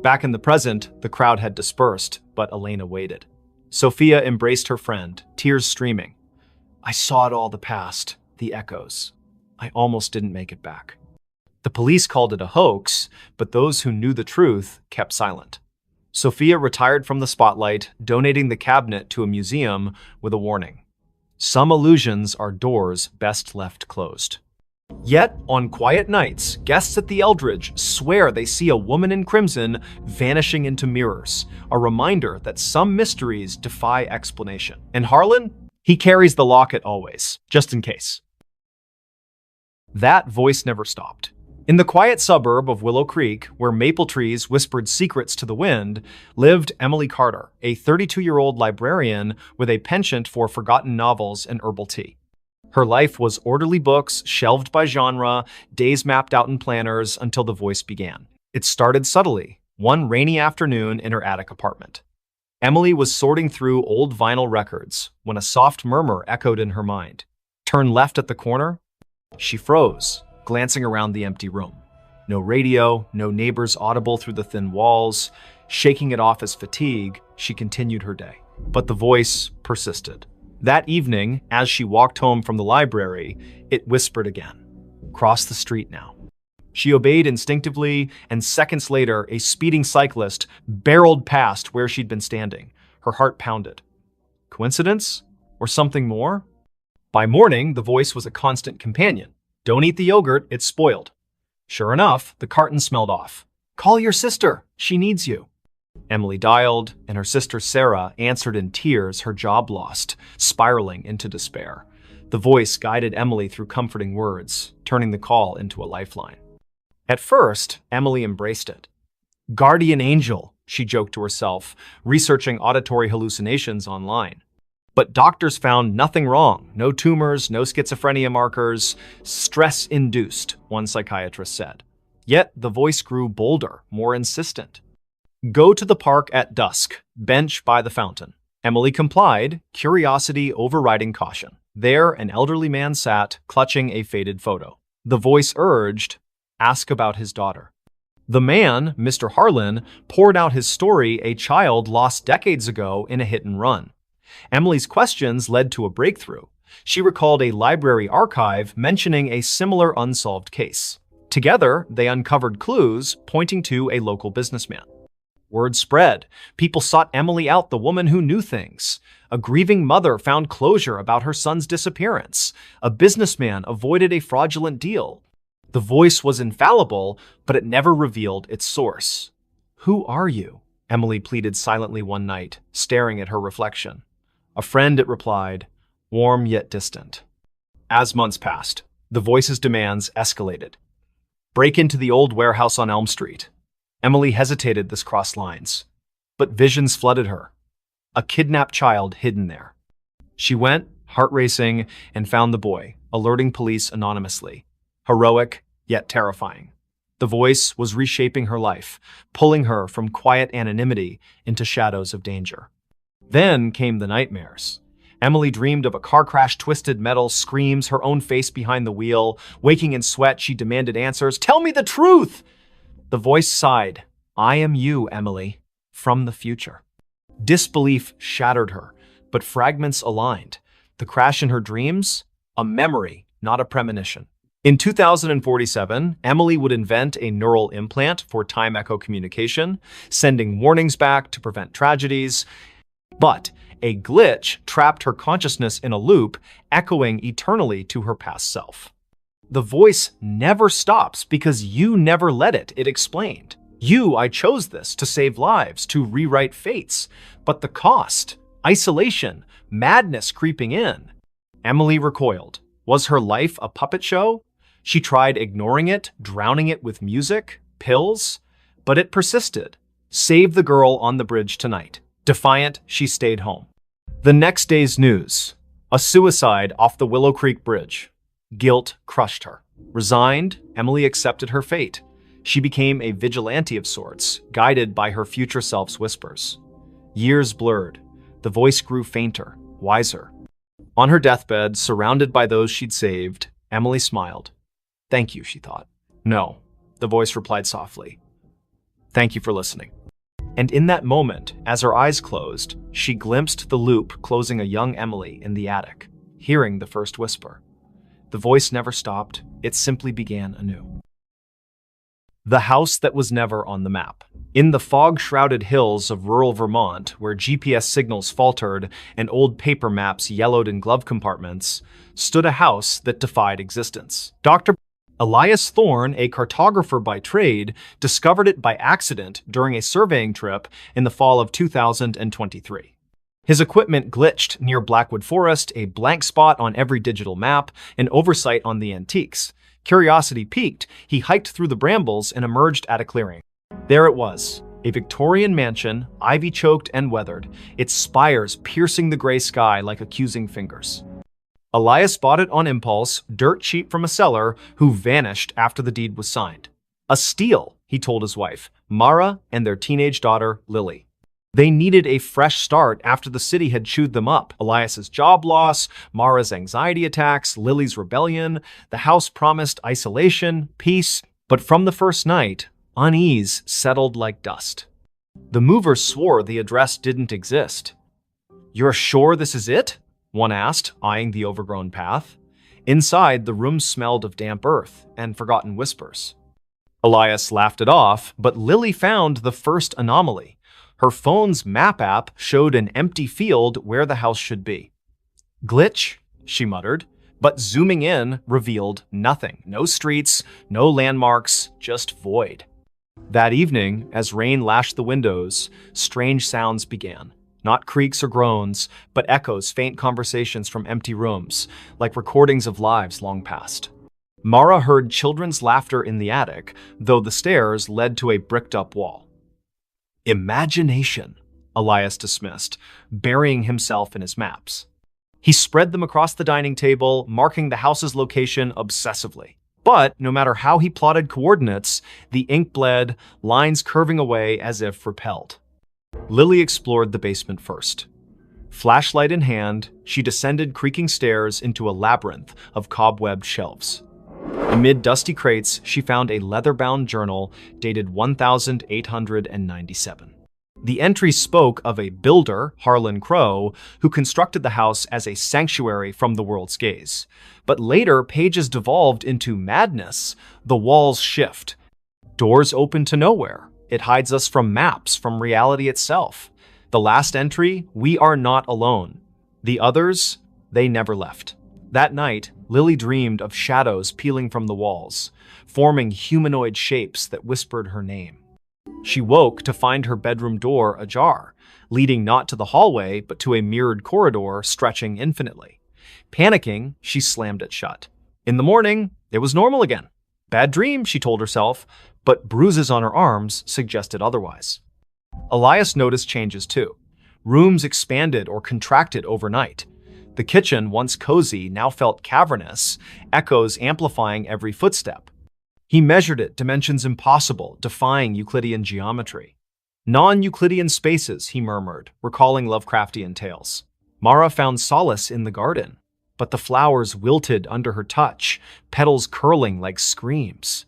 Back in the present, the crowd had dispersed, but Elena waited. Sophia embraced her friend, tears streaming. "I saw it all, the past, the echoes. I almost didn't make it back." The police called it a hoax, but those who knew the truth kept silent. Sophia retired from the spotlight, donating the cabinet to a museum with a warning. Some illusions are doors best left closed. Yet, on quiet nights, guests at the Eldridge swear they see a woman in crimson vanishing into mirrors, a reminder that some mysteries defy explanation. And Harlan? He carries the locket always, just in case. That voice never stopped. In the quiet suburb of Willow Creek, where maple trees whispered secrets to the wind, lived Emily Carter, a 32-year-old librarian with a penchant for forgotten novels and herbal tea. Her life was orderly books, shelved by genre, days mapped out in planners until the voice began. It started subtly, one rainy afternoon in her attic apartment. Emily was sorting through old vinyl records when a soft murmur echoed in her mind. "Turn left at the corner." She froze, glancing around the empty room. No radio, no neighbors audible through the thin walls. Shaking it off as fatigue, she continued her day. But the voice persisted. That evening, as she walked home from the library, it whispered again. "Cross the street now." She obeyed instinctively, and seconds later, a speeding cyclist barreled past where she'd been standing. Her heart pounded. Coincidence? Or something more? By morning, the voice was a constant companion. "Don't eat the yogurt, it's spoiled." Sure enough, the carton smelled off. "Call your sister, she needs you." Emily dialed, and her sister Sarah answered in tears, her job lost, spiraling into despair. The voice guided Emily through comforting words, turning the call into a lifeline. At first, Emily embraced it. "Guardian angel," she joked to herself, researching auditory hallucinations online. But doctors found nothing wrong. No tumors, no schizophrenia markers. Stress-induced, one psychiatrist said. Yet the voice grew bolder, more insistent. "Go to the park at dusk. Bench by the fountain." Emily complied, curiosity overriding caution. There, an elderly man sat, clutching a faded photo. The voice urged, "Ask about his daughter." The man, Mr. Harlan, poured out his story, a child lost decades ago in a hit and run. Emily's questions led to a breakthrough. She recalled a library archive mentioning a similar unsolved case. Together, they uncovered clues pointing to a local businessman. Word spread. People sought Emily out, the woman who knew things. A grieving mother found closure about her son's disappearance. A businessman avoided a fraudulent deal. The voice was infallible, but it never revealed its source. "Who are you?" Emily pleaded silently one night, staring at her reflection. "A friend," it replied, warm yet distant. As months passed, the voice's demands escalated. "Break into the old warehouse on Elm Street." Emily hesitated this crossed lines, but visions flooded her. A kidnapped child hidden there. She went, heart racing, and found the boy, alerting police anonymously. Heroic, yet terrifying. The voice was reshaping her life, pulling her from quiet anonymity into shadows of danger. Then came the nightmares. Emily dreamed of a car crash, twisted metal screams, her own face behind the wheel. Waking in sweat, she demanded answers. "Tell me the truth!" The voice sighed. "I am you, Emily, from the future." Disbelief shattered her, but fragments aligned. The crash in her dreams? A memory, not a premonition. In 2047, Emily would invent a neural implant for time echo communication, sending warnings back to prevent tragedies. But a glitch trapped her consciousness in a loop, echoing eternally to her past self. "The voice never stops because you never let it," it explained. I chose this to save lives, to rewrite fates. But the cost, isolation, madness creeping in." Emily recoiled. Was her life a puppet show? She tried ignoring it, drowning it with music, pills, but it persisted. Save the girl on the bridge tonight. Defiant, she stayed home. The next day's news: a suicide off the Willow Creek Bridge. Guilt crushed her. Resigned, Emily accepted her fate. She became a vigilante of sorts, guided by her future self's whispers. Years blurred. The voice grew fainter, wiser. On her deathbed, surrounded by those she'd saved, Emily smiled. "Thank you," she thought. "No," the voice replied softly. "Thank you for listening." And in that moment, as her eyes closed, she glimpsed the loop closing a young Emily in the attic, hearing the first whisper. The voice never stopped, it simply began anew. The house that was never on the map. In the fog-shrouded hills of rural Vermont, where GPS signals faltered and old paper maps yellowed in glove compartments, stood a house that defied existence. Dr. Elias Thorne, a cartographer by trade, discovered it by accident during a surveying trip in the fall of 2023. His equipment glitched near Blackwood Forest, a blank spot on every digital map, an oversight on the antiques. Curiosity piqued, he hiked through the brambles and emerged at a clearing. There it was, a Victorian mansion, ivy-choked and weathered, its spires piercing the gray sky like accusing fingers. Elias bought it on impulse, dirt cheap from a seller who vanished after the deed was signed. A steal, he told his wife, Mara, and their teenage daughter, Lily. They needed a fresh start after the city had chewed them up. Elias's job loss, Mara's anxiety attacks, Lily's rebellion. The house promised isolation, peace, but from the first night, unease settled like dust. The movers swore the address didn't exist. "You're sure this is it?" one asked, eyeing the overgrown path. Inside, the room smelled of damp earth and forgotten whispers. Elias laughed it off, but Lily found the first anomaly. Her phone's map app showed an empty field where the house should be. "Glitch," she muttered, but zooming in revealed nothing. No streets, no landmarks, just void. That evening, as rain lashed the windows, strange sounds began. Not creaks or groans, but echoes, faint conversations from empty rooms, like recordings of lives long past. Mara heard children's laughter in the attic, though the stairs led to a bricked-up wall. Imagination, Elias dismissed, burying himself in his maps. He spread them across the dining table, marking the house's location obsessively. But no matter how he plotted coordinates, the ink bled, lines curving away as if repelled. Lily explored the basement first. Flashlight in hand, she descended creaking stairs into a labyrinth of cobwebbed shelves. Amid dusty crates, she found a leather-bound journal dated 1897. The entry spoke of a builder, Harlan Crow, who constructed the house as a sanctuary from the world's gaze. But later, pages devolved into madness. The walls shift. Doors open to nowhere. It hides us from maps, from reality itself. The last entry, we are not alone. The others, they never left. That night, Lily dreamed of shadows peeling from the walls, forming humanoid shapes that whispered her name. She woke to find her bedroom door ajar, leading not to the hallway, but to a mirrored corridor stretching infinitely. Panicking, she slammed it shut. In the morning, it was normal again. Bad dream, she told herself, but bruises on her arms suggested otherwise. Elias noticed changes too. Rooms expanded or contracted overnight. The kitchen, once cozy, now felt cavernous, echoes amplifying every footstep. He measured it, dimensions impossible, defying Euclidean geometry. Non-Euclidean spaces, he murmured, recalling Lovecraftian tales. Mara found solace in the garden, but the flowers wilted under her touch, petals curling like screams.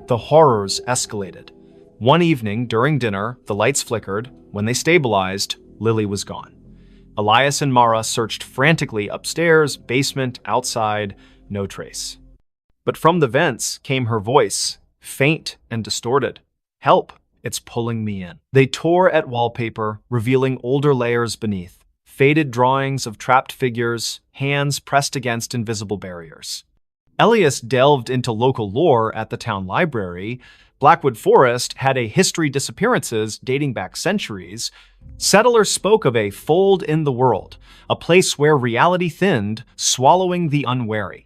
The horrors escalated. One evening, during dinner, the lights flickered. When they stabilized, Lily was gone. Elias and Mara searched frantically upstairs, basement, outside, no trace. But from the vents came her voice, faint and distorted. Help, it's pulling me in. They tore at wallpaper, revealing older layers beneath. Faded drawings of trapped figures, hands pressed against invisible barriers. Elias delved into local lore at the town library. Blackwood Forest had a history disappearances dating back centuries. Settlers spoke of a fold in the world, a place where reality thinned, swallowing the unwary.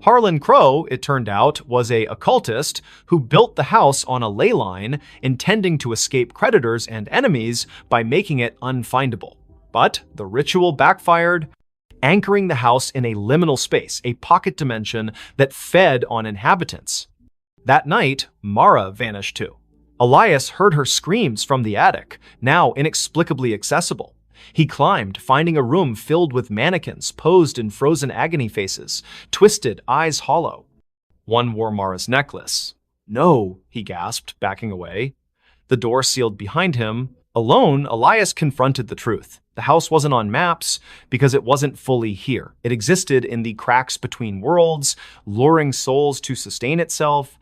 Harlan Crow, it turned out, was an occultist who built the house on a ley line, intending to escape creditors and enemies by making it unfindable. But the ritual backfired, anchoring the house in a liminal space, a pocket dimension that fed on inhabitants. That night, Mara vanished too. Elias heard her screams from the attic, now inexplicably accessible. He climbed, finding a room filled with mannequins posed in frozen agony faces, twisted, eyes hollow. One wore Mara's necklace. No, he gasped, backing away. The door sealed behind him. Alone, Elias confronted the truth. The house wasn't on maps because it wasn't fully here. It existed in the cracks between worlds, luring souls to sustain itself.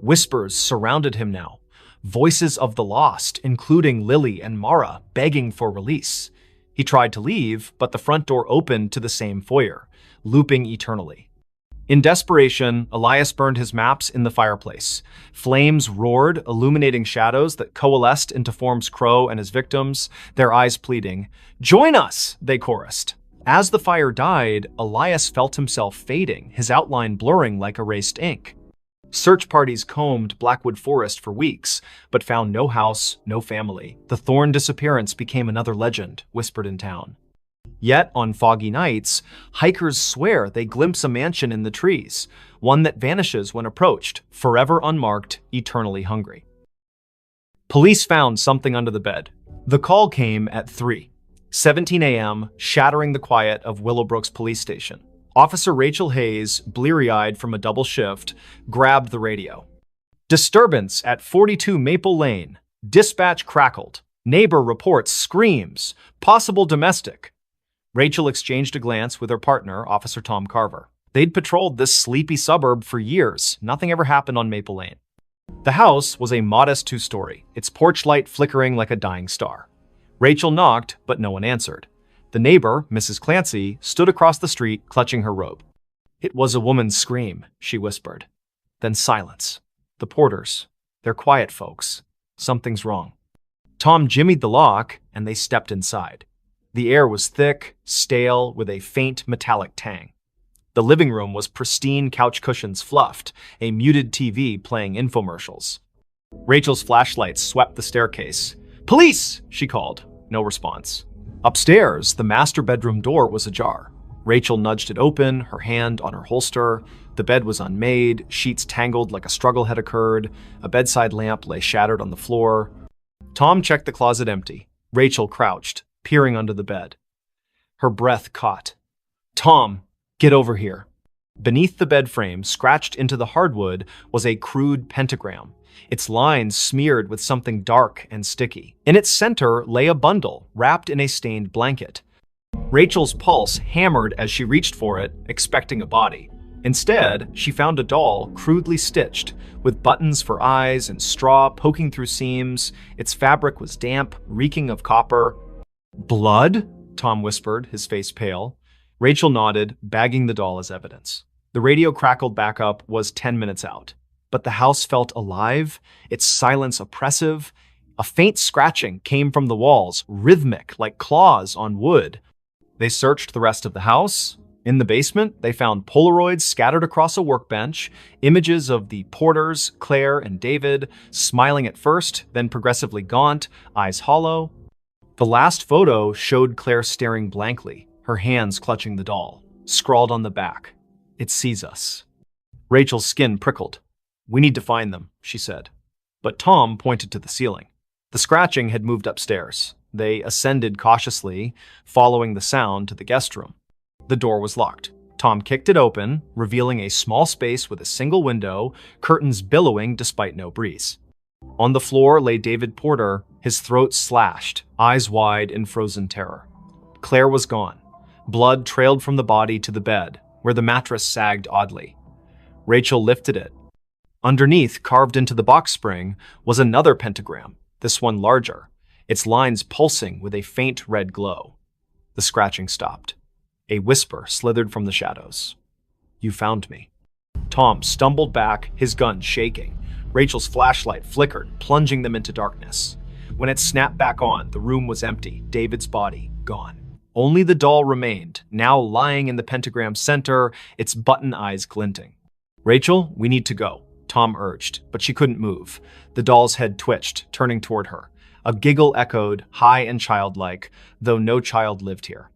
Whispers surrounded him now. Voices of the lost, including Lily and Mara, begging for release. He tried to leave, but the front door opened to the same foyer, looping eternally. In desperation, Elias burned his maps in the fireplace. Flames roared, illuminating shadows that coalesced into forms Crow and his victims, their eyes pleading. "Join us!" they chorused. As the fire died, Elias felt himself fading, his outline blurring like erased ink. Search parties combed Blackwood Forest for weeks, but found no house, no family. The Thorn disappearance became another legend, whispered in town. Yet, on foggy nights, hikers swear they glimpse a mansion in the trees, one that vanishes when approached, forever unmarked, eternally hungry. Police found something under the bed. The call came at 3:17 a.m., shattering the quiet of Willowbrook's police station. Officer Rachel Hayes, bleary-eyed from a double shift, grabbed the radio. "Disturbance at 42 Maple Lane. Dispatch crackled. Neighbor reports screams. Possible domestic." Rachel exchanged a glance with her partner, Officer Tom Carver. They'd patrolled this sleepy suburb for years. Nothing ever happened on Maple Lane. The house was a modest two-story, its porch light flickering like a dying star. Rachel knocked, but no one answered. The neighbor, Mrs. Clancy, stood across the street, clutching her robe. "It was a woman's scream," she whispered. Then silence. The porters. "They're quiet, folks. Something's wrong." Tom jimmied the lock, and they stepped inside. The air was thick, stale, with a faint metallic tang. The living room was pristine, couch cushions fluffed, a muted TV playing infomercials. Rachel's flashlight swept the staircase. "Police!" she called. No response. Upstairs, the master bedroom door was ajar. Rachel nudged it open, her hand on her holster. The bed was unmade, sheets tangled like a struggle had occurred. A bedside lamp lay shattered on the floor. Tom checked the closet empty. Rachel crouched, peering under the bed. Her breath caught. "Tom, get over here." Beneath the bed frame, scratched into the hardwood, was a crude pentagram, its lines smeared with something dark and sticky. In its center lay a bundle, wrapped in a stained blanket. Rachel's pulse hammered as she reached for it, expecting a body. Instead, she found a doll crudely stitched, with buttons for eyes and straw poking through seams. Its fabric was damp, reeking of copper. "Blood?" Tom whispered, his face pale. Rachel nodded, bagging the doll as evidence. The radio crackled back up, was 10 minutes out. But the house felt alive, its silence oppressive. A faint scratching came from the walls, rhythmic, like claws on wood. They searched the rest of the house. In the basement, they found Polaroids scattered across a workbench, images of the Porters, Claire and David, smiling at first, then progressively gaunt, eyes hollow. The last photo showed Claire staring blankly, her hands clutching the doll. Scrawled on the back, "It sees us." Rachel's skin prickled. "We need to find them," she said. But Tom pointed to the ceiling. The scratching had moved upstairs. They ascended cautiously, following the sound to the guest room. The door was locked. Tom kicked it open, revealing a small space with a single window, curtains billowing despite no breeze. On the floor lay David Porter, his throat slashed, eyes wide in frozen terror. Claire was gone. Blood trailed from the body to the bed, where the mattress sagged oddly. Rachel lifted it. Underneath, carved into the box spring, was another pentagram, this one larger, its lines pulsing with a faint red glow. The scratching stopped. A whisper slithered from the shadows. "You found me." Tom stumbled back, his gun shaking. Rachel's flashlight flickered, plunging them into darkness. When it snapped back on, the room was empty, David's body gone. Only the doll remained, now lying in the pentagram's center, its button eyes glinting. "Rachel, we need to go," Tom urged, but she couldn't move. The doll's head twitched, turning toward her. A giggle echoed, high and childlike, though no child lived here.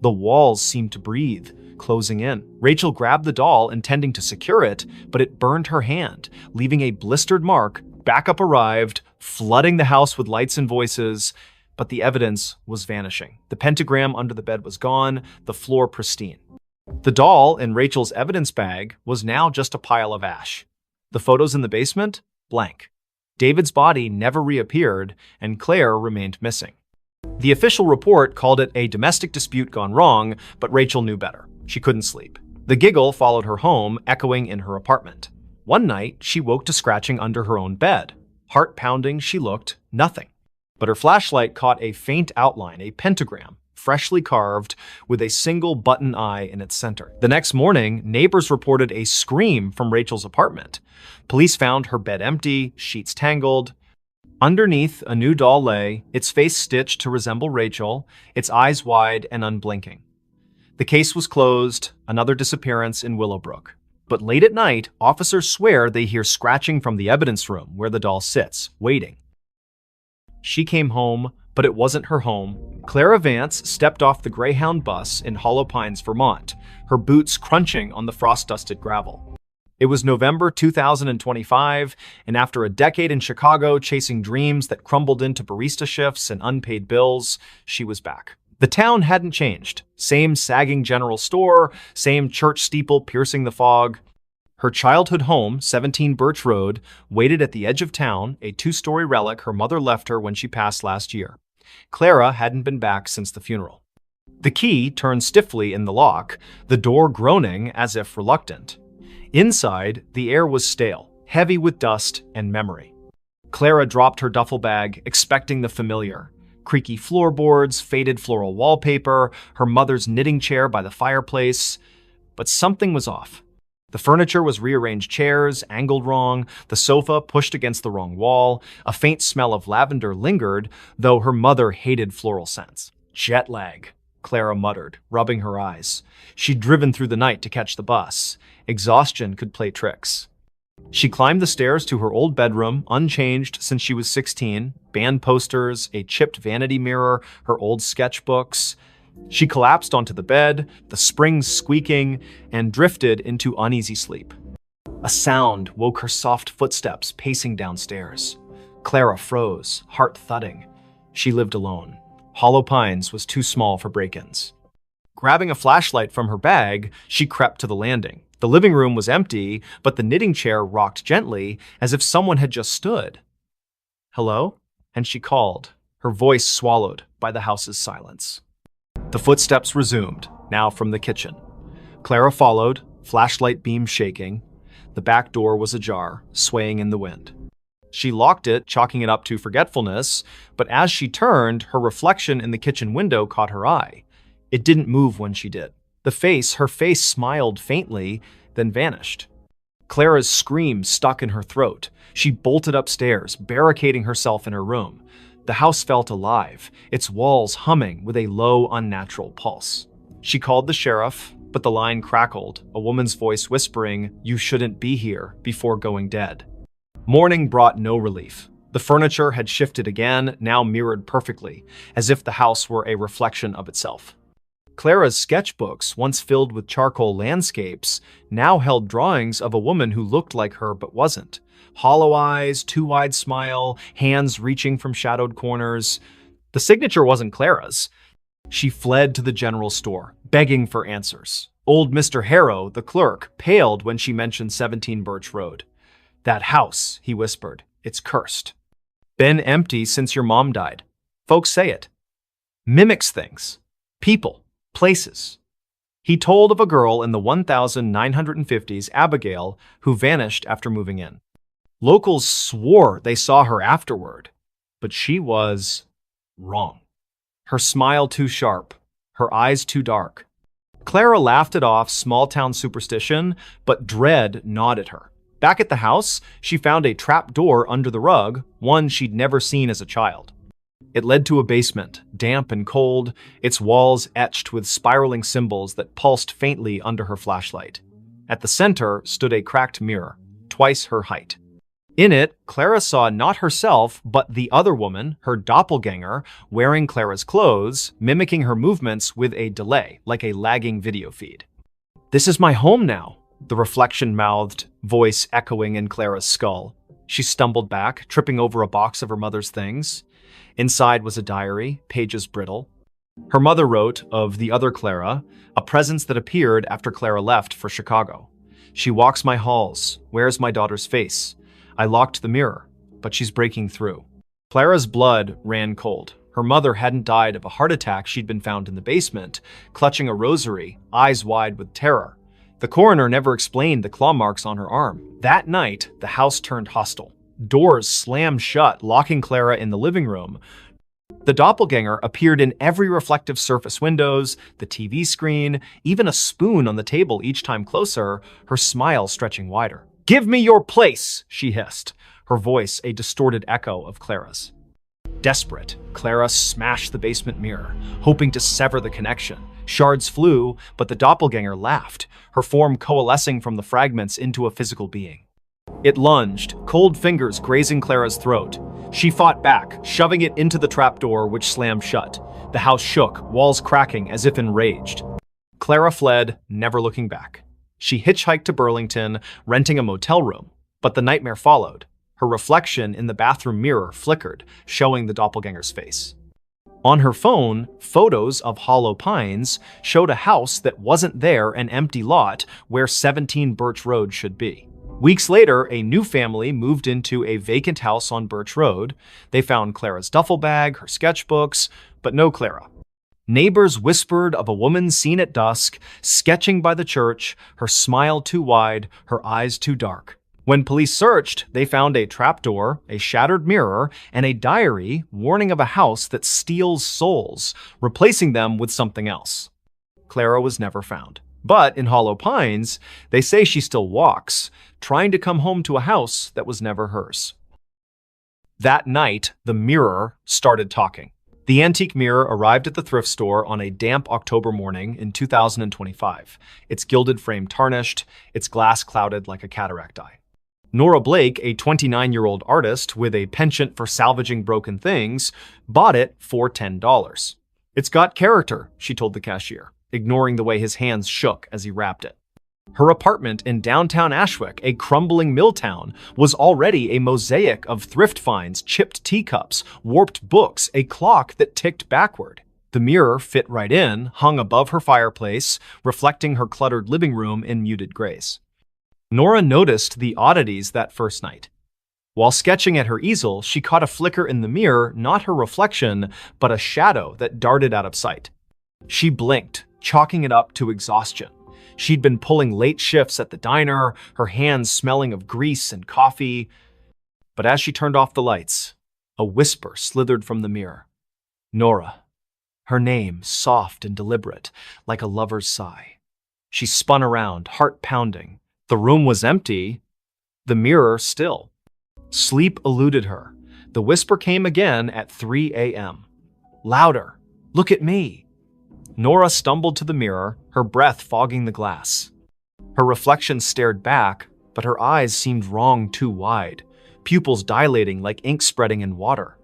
The walls seemed to breathe, closing in. Rachel grabbed the doll, intending to secure it, but it burned her hand, leaving a blistered mark. Backup arrived, flooding the house with lights and voices, but the evidence was vanishing. The pentagram under the bed was gone, the floor pristine. The doll in Rachel's evidence bag was now just a pile of ash. The photos in the basement? Blank. David's body never reappeared, and Claire remained missing. The official report called it a domestic dispute gone wrong, but Rachel knew better. She couldn't sleep. The giggle followed her home, echoing in her apartment. One night, she woke to scratching under her own bed. Heart pounding, she looked, nothing. But her flashlight caught a faint outline, a pentagram, freshly carved, with a single button eye in its center. The next morning, neighbors reported a scream from Rachel's apartment. Police found her bed empty, sheets tangled. Underneath, a new doll lay, its face stitched to resemble Rachel, its eyes wide and unblinking. The case was closed, another disappearance in Willowbrook. But late at night, officers swear they hear scratching from the evidence room where the doll sits, waiting. She came home, but it wasn't her home. Clara Vance stepped off the Greyhound bus in Hollow Pines, Vermont, her boots crunching on the frost-dusted gravel. It was November 2025, and after a decade in Chicago chasing dreams that crumbled into barista shifts and unpaid bills, she was back. The town hadn't changed. Same sagging general store, same church steeple piercing the fog. Her childhood home, 17 Birch Road, waited at the edge of town, a two-story relic her mother left her when she passed last year. Clara hadn't been back since the funeral. The key turned stiffly in the lock, the door groaning as if reluctant. Inside, the air was stale, heavy with dust and memory. Clara dropped her duffel bag, expecting the familiar. Creaky floorboards, faded floral wallpaper, her mother's knitting chair by the fireplace. But something was off. The furniture was rearranged chairs, angled wrong, the sofa pushed against the wrong wall. A faint smell of lavender lingered, though her mother hated floral scents. Jet lag, Clara muttered, rubbing her eyes. She'd driven through the night to catch the bus. Exhaustion could play tricks. She climbed the stairs to her old bedroom, unchanged since she was 16, band posters, a chipped vanity mirror, her old sketchbooks. She collapsed onto the bed, the springs squeaking, and drifted into uneasy sleep. A sound woke her soft footsteps pacing downstairs. Clara froze, heart thudding. She lived alone. Hollow Pines was too small for break-ins. Grabbing a flashlight from her bag, she crept to the landing. The living room was empty, but the knitting chair rocked gently, as if someone had just stood. "Hello?" And she called, her voice swallowed by the house's silence. The footsteps resumed, now from the kitchen. Clara followed, flashlight beam shaking. The back door was ajar, swaying in the wind. She locked it, chalking it up to forgetfulness, but as she turned, her reflection in the kitchen window caught her eye. It didn't move when she did. Her face smiled faintly, then vanished. Clara's scream stuck in her throat. She bolted upstairs, barricading herself in her room. The house felt alive, its walls humming with a low, unnatural pulse. She called the sheriff, but the line crackled, a woman's voice whispering, "You shouldn't be here," before going dead. Morning brought no relief. The furniture had shifted again, now mirrored perfectly, as if the house were a reflection of itself. Clara's sketchbooks, once filled with charcoal landscapes, now held drawings of a woman who looked like her but wasn't. Hollow eyes, too wide smile, hands reaching from shadowed corners. The signature wasn't Clara's. She fled to the general store, begging for answers. Old Mr. Harrow, the clerk, paled when she mentioned 17 Birch Road. "That house," he whispered, "it's cursed. Been empty since your mom died. Folks say it. Mimics things. People. Places." He told of a girl in the 1950s, Abigail, who vanished after moving in. Locals swore they saw her afterward, but she was wrong. Her smile too sharp, her eyes too dark. Clara laughed it off, small-town superstition, but dread gnawed at her. Back at the house, she found a trap door under the rug, one she'd never seen as a child. It led to a basement, damp and cold, its walls etched with spiraling symbols that pulsed faintly under her flashlight. At the center stood a cracked mirror, twice her height. In it, Clara saw not herself, but the other woman, her doppelganger, wearing Clara's clothes, mimicking her movements with a delay, like a lagging video feed. "This is my home now," the reflection-mouthed, voice echoing in Clara's skull. She stumbled back, tripping over a box of her mother's things. Inside was a diary, pages brittle. Her mother wrote of the other Clara, a presence that appeared after Clara left for Chicago. "She walks my halls, wears my daughter's face. I locked the mirror, but she's breaking through." Clara's blood ran cold. Her mother hadn't died of a heart attack. She'd been found in the basement, clutching a rosary, eyes wide with terror. The coroner never explained the claw marks on her arm. That night, the house turned hostile. Doors slammed shut, locking Clara in the living room. The doppelganger appeared in every reflective surface: windows, the TV screen, even a spoon on the table each time closer, her smile stretching wider. "Give me your place," she hissed, her voice a distorted echo of Clara's. Desperate, Clara smashed the basement mirror, hoping to sever the connection. Shards flew, but the doppelganger laughed, her form coalescing from the fragments into a physical being. It lunged, cold fingers grazing Clara's throat. She fought back, shoving it into the trapdoor, which slammed shut. The house shook, walls cracking as if enraged. Clara fled, never looking back. She hitchhiked to Burlington, renting a motel room. But the nightmare followed. Her reflection in the bathroom mirror flickered, showing the doppelganger's face. On her phone, photos of Hollow Pines showed a house that wasn't there, an empty lot where 17 Birch Road should be. Weeks later, a new family moved into a vacant house on Birch Road. They found Clara's duffel bag, her sketchbooks, but no Clara. Neighbors whispered of a woman seen at dusk, sketching by the church, her smile too wide, her eyes too dark. When police searched, they found a trapdoor, a shattered mirror, and a diary warning of a house that steals souls, replacing them with something else. Clara was never found. But in Hollow Pines, they say she still walks, trying to come home to a house that was never hers. That night, the mirror started talking. The antique mirror arrived at the thrift store on a damp October morning in 2025, its gilded frame tarnished, its glass clouded like a cataract eye. Nora Blake, a 29-year-old artist with a penchant for salvaging broken things, bought it for $10. "It's got character," she told the cashier, ignoring the way his hands shook as he wrapped it. Her apartment in downtown Ashwick, a crumbling mill town, was already a mosaic of thrift finds, chipped teacups, warped books, a clock that ticked backward. The mirror fit right in, hung above her fireplace, reflecting her cluttered living room in muted grays. Nora noticed the oddities that first night. While sketching at her easel, she caught a flicker in the mirror, not her reflection, but a shadow that darted out of sight. She blinked, chalking it up to exhaustion. She'd been pulling late shifts at the diner, her hands smelling of grease and coffee. But as she turned off the lights, a whisper slithered from the mirror. Nora. Her name, soft and deliberate, like a lover's sigh. She spun around, heart pounding. The room was empty, the mirror still. Sleep eluded her. The whisper came again at 3 a.m. Louder. "Look at me." Nora stumbled to the mirror, her breath fogging the glass. Her reflection stared back, but her eyes seemed wrong too wide, pupils dilating like ink spreading in water.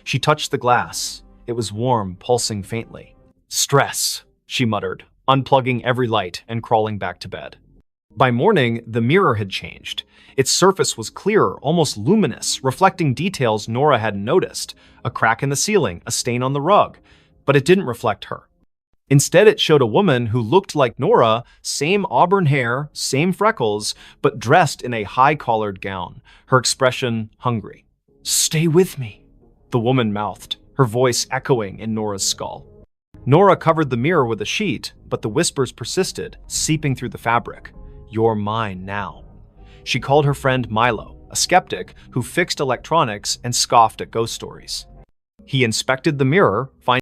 She touched the glass. It was warm, pulsing faintly. "Stress," she muttered, unplugging every light and crawling back to bed. By morning, the mirror had changed. Its surface was clearer, almost luminous, reflecting details Nora hadn't noticed. A crack in the ceiling, a stain on the rug. But it didn't reflect her. Instead, it showed a woman who looked like Nora, same auburn hair, same freckles, but dressed in a high-collared gown, her expression hungry. "Stay with me," the woman mouthed, her voice echoing in Nora's skull. Nora covered the mirror with a sheet, but the whispers persisted, seeping through the fabric. "You're mine now." She called her friend Milo, a skeptic who fixed electronics and scoffed at ghost stories. He inspected the mirror, finding